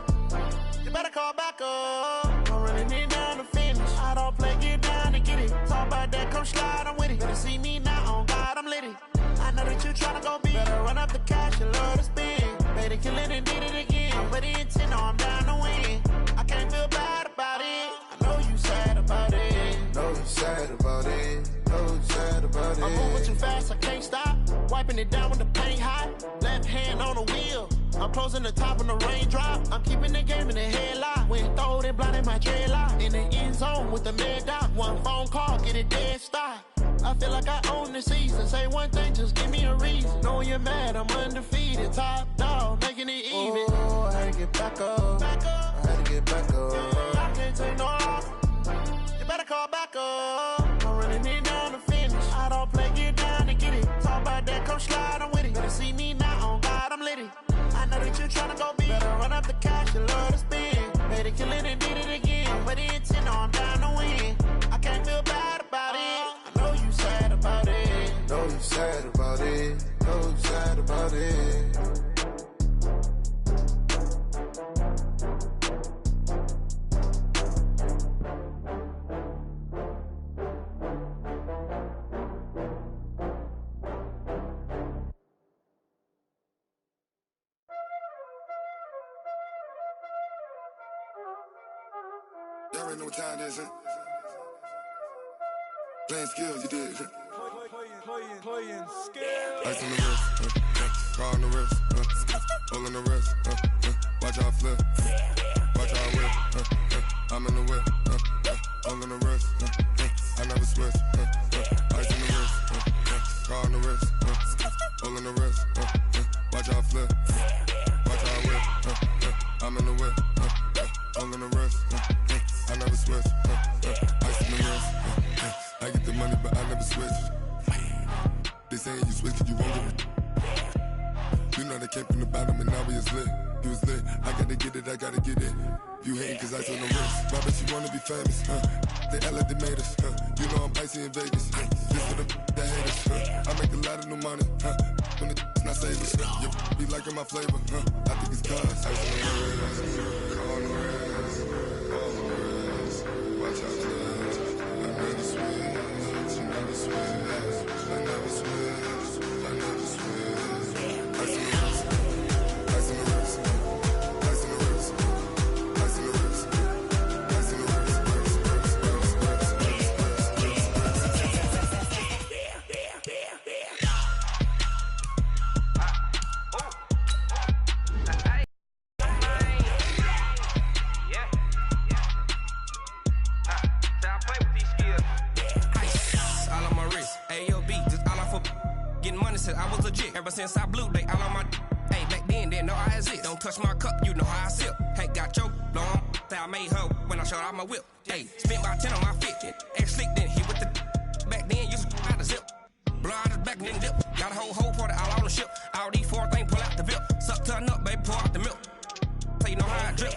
You better call back up. I'm running it down to finish. I don't play, get down to get it. Talk about that, come slide, I'm with it. Better see me now, on God, I'm litty. I know that you tryna go big. Better run up the cash, you love to spend. Better kill it and did it again. But the intent, no, I'm down to win. I can't feel bad about it. I know you sad about it. Know you sad about it. Know you sad about it. I'm moving too fast, I can't stop. Wiping it down when the paint hot. Left hand on the wheel. I'm closing the top when the raindrop. I'm keeping the game in the headlock. When throw it, blinding my dreadlock. In the end zone with the mad dot. One phone call, get it dead stop. I feel like I own the season. Say one thing, just give me a reason. Knowing you're mad, I'm undefeated. Top dog, making it even. Oh, I had to get back up. I had to get back up. I can't take no off. You better call back up. I'm running it down to finish. I don't play, get down to get it. Talk about that, come slide, I'm with it. Better see me now, on God, I'm litty. I know that you tryna go big. Better run up the cash, you love to spend. Better kill it and did it again. But the intent, no, I'm down to win. I can't feel bad about it. I know you sad about it. Know you sad about it. Know you sad about it. Y'all already know what time it is, huh? Playing skills, you did. Playing skills. Ice on the wrist, car on the wrist, hole in the wrist, watch out flip, watch out whip, I'm in the whip, hole in the wrist, I never switch, ice on the wrist, car on the wrist, hole in the wrist, watch out flip, watch out whip, I'm in the whip, hole in the wrist, I never switch, ice on the wrist, I get the money but I never switch. They saying you switch cause you won't get it. You know they came from the bottom and now we is lit. You was lit, I gotta get it, I gotta get it. You hating cause ice on the wrist. Why bet you wanna be famous, They act like they made us, You know I'm icy in Vegas, This for the that hate us, I make a lot of new money, When it's not savers, You be liking my flavor, I think it's cause ice on the wrist, car on the wrist, all on the wrist. Watch out for this, I never switch, you never switch. I never switch, I never switch. Ice on the wrist, ice on the wrist, ice on the wrist, ice on the wrist, ice on the I was legit. Ever since I blew, they all on my hey, back then, didn't know I exist. Don't touch my cup, you know how I sip. Hey, got choked, blow on. Say I made her when I showed out my whip. Hey, spent about 10 on my fit. Ex slick, then he with the back then, used to out the zip. Blow out his back, then dip. Got a whole party all on the ship. All these four things pull out the VIP. Suck turn up, baby, pour out the milk. So you know how I drip.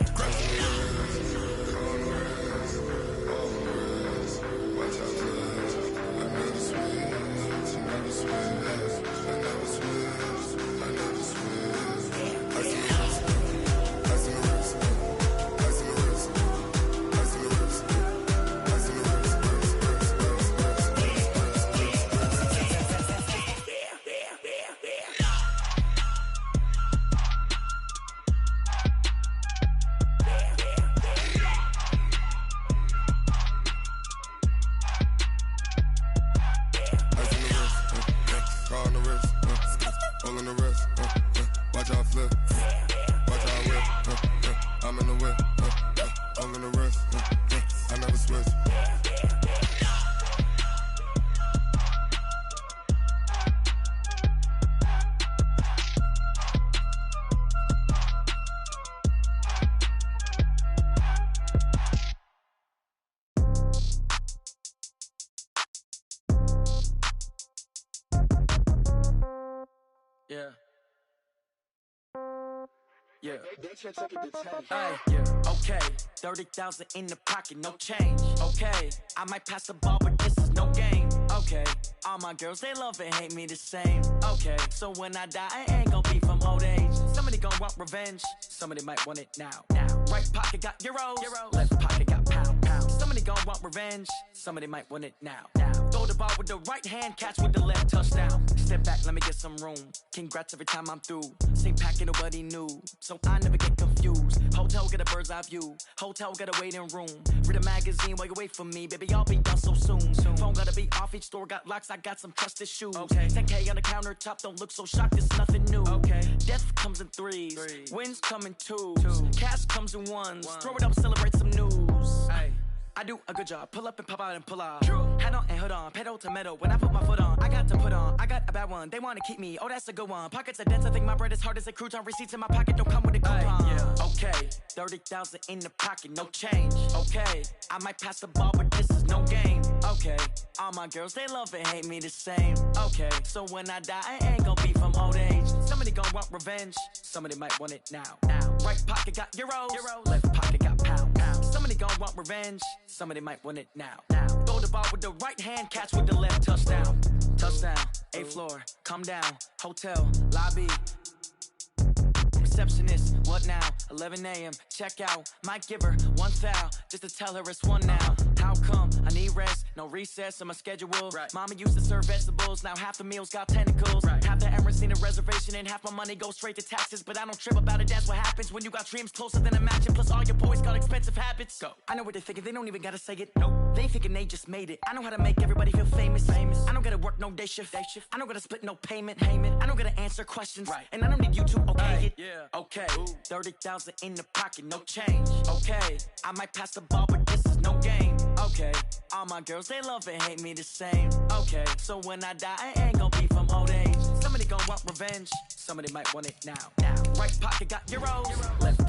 in the wrist. Watch out flip. Watch out whip. I'm in the whip. All in the wrist. I never switch. Yeah. Yeah. Hey, yeah. Okay, 30,000 in the pocket, no change. Okay, I might pass the ball, but this is no game. Okay, all my girls, they love and hate me the same. Okay, so when I die, I ain't gon' be from old age. Somebody gon' want revenge, somebody might want it now. Right pocket got euros, left pocket got pound. Somebody gon' want revenge, somebody might want it now. Throw the ball with the right hand, catch with the left, touchdown. Step back, let me get some room. Congrats every time I'm through. Same packet, nobody knew, so I never get confused. Hotel get a bird's eye view. Hotel got a waiting room. Read a magazine while you wait for me, baby. I'll be done so soon. Phone gotta be off. Each store got locks. I got some trusted shoes. 10K on the countertop. Don't look so shocked. It's nothing new. Death comes in threes. Wins come in twos. Cash comes in ones. Throw it up, celebrate some news. I do a good job. Pull up and pop out and pull out. Head on and hood on. Pedal to metal. When I put my foot on, I got to put on. I got a bad one. They want to keep me. Oh, that's a good one. Pockets are dense. I think my bread is hard as a crouton. Receipts in my pocket don't come with a coupon. Okay, 30,000 in the pocket, no change. Okay, I might pass the ball, but this is no game. Okay, all my girls, they love and hate me the same. Okay, so when I die, I ain't gon' be from old age. Somebody gon' want revenge. Somebody might want it now. Right pocket got euros. Left pocket got pound. Somebody gon' want revenge. Somebody might want it now. Throw the ball with the right hand, catch with the left, touchdown. Touchdown, 8th floor, come down. Hotel, lobby. Receptionist, what now? 11 a.m., check out. Might give her one foul, just to tell her it's one now. How come? I need rest, no recess on my schedule. Mama used to serve vegetables, now half the meals got tentacles. Half the errands need a reservation and half my money goes straight to taxes. But I don't trip about it, that's what happens when you got dreams closer than a mansion. Plus all your boys got expensive habits. Go. I know what they're thinking, they don't even gotta say it. Nope. They thinking they just made it. I know how to make everybody feel famous. I don't gotta work no day shift. I don't gotta split no payment. I don't gotta answer questions. And I don't need you to okay it. Okay, 30,000 in the pocket, no change. Okay, I might pass the ball, but this is no game. Okay, all my girls, they love and hate me the same. Okay, so when I die, I ain't gon' be from old age. Somebody gon' want revenge, somebody might want it now. Right pocket got euros, left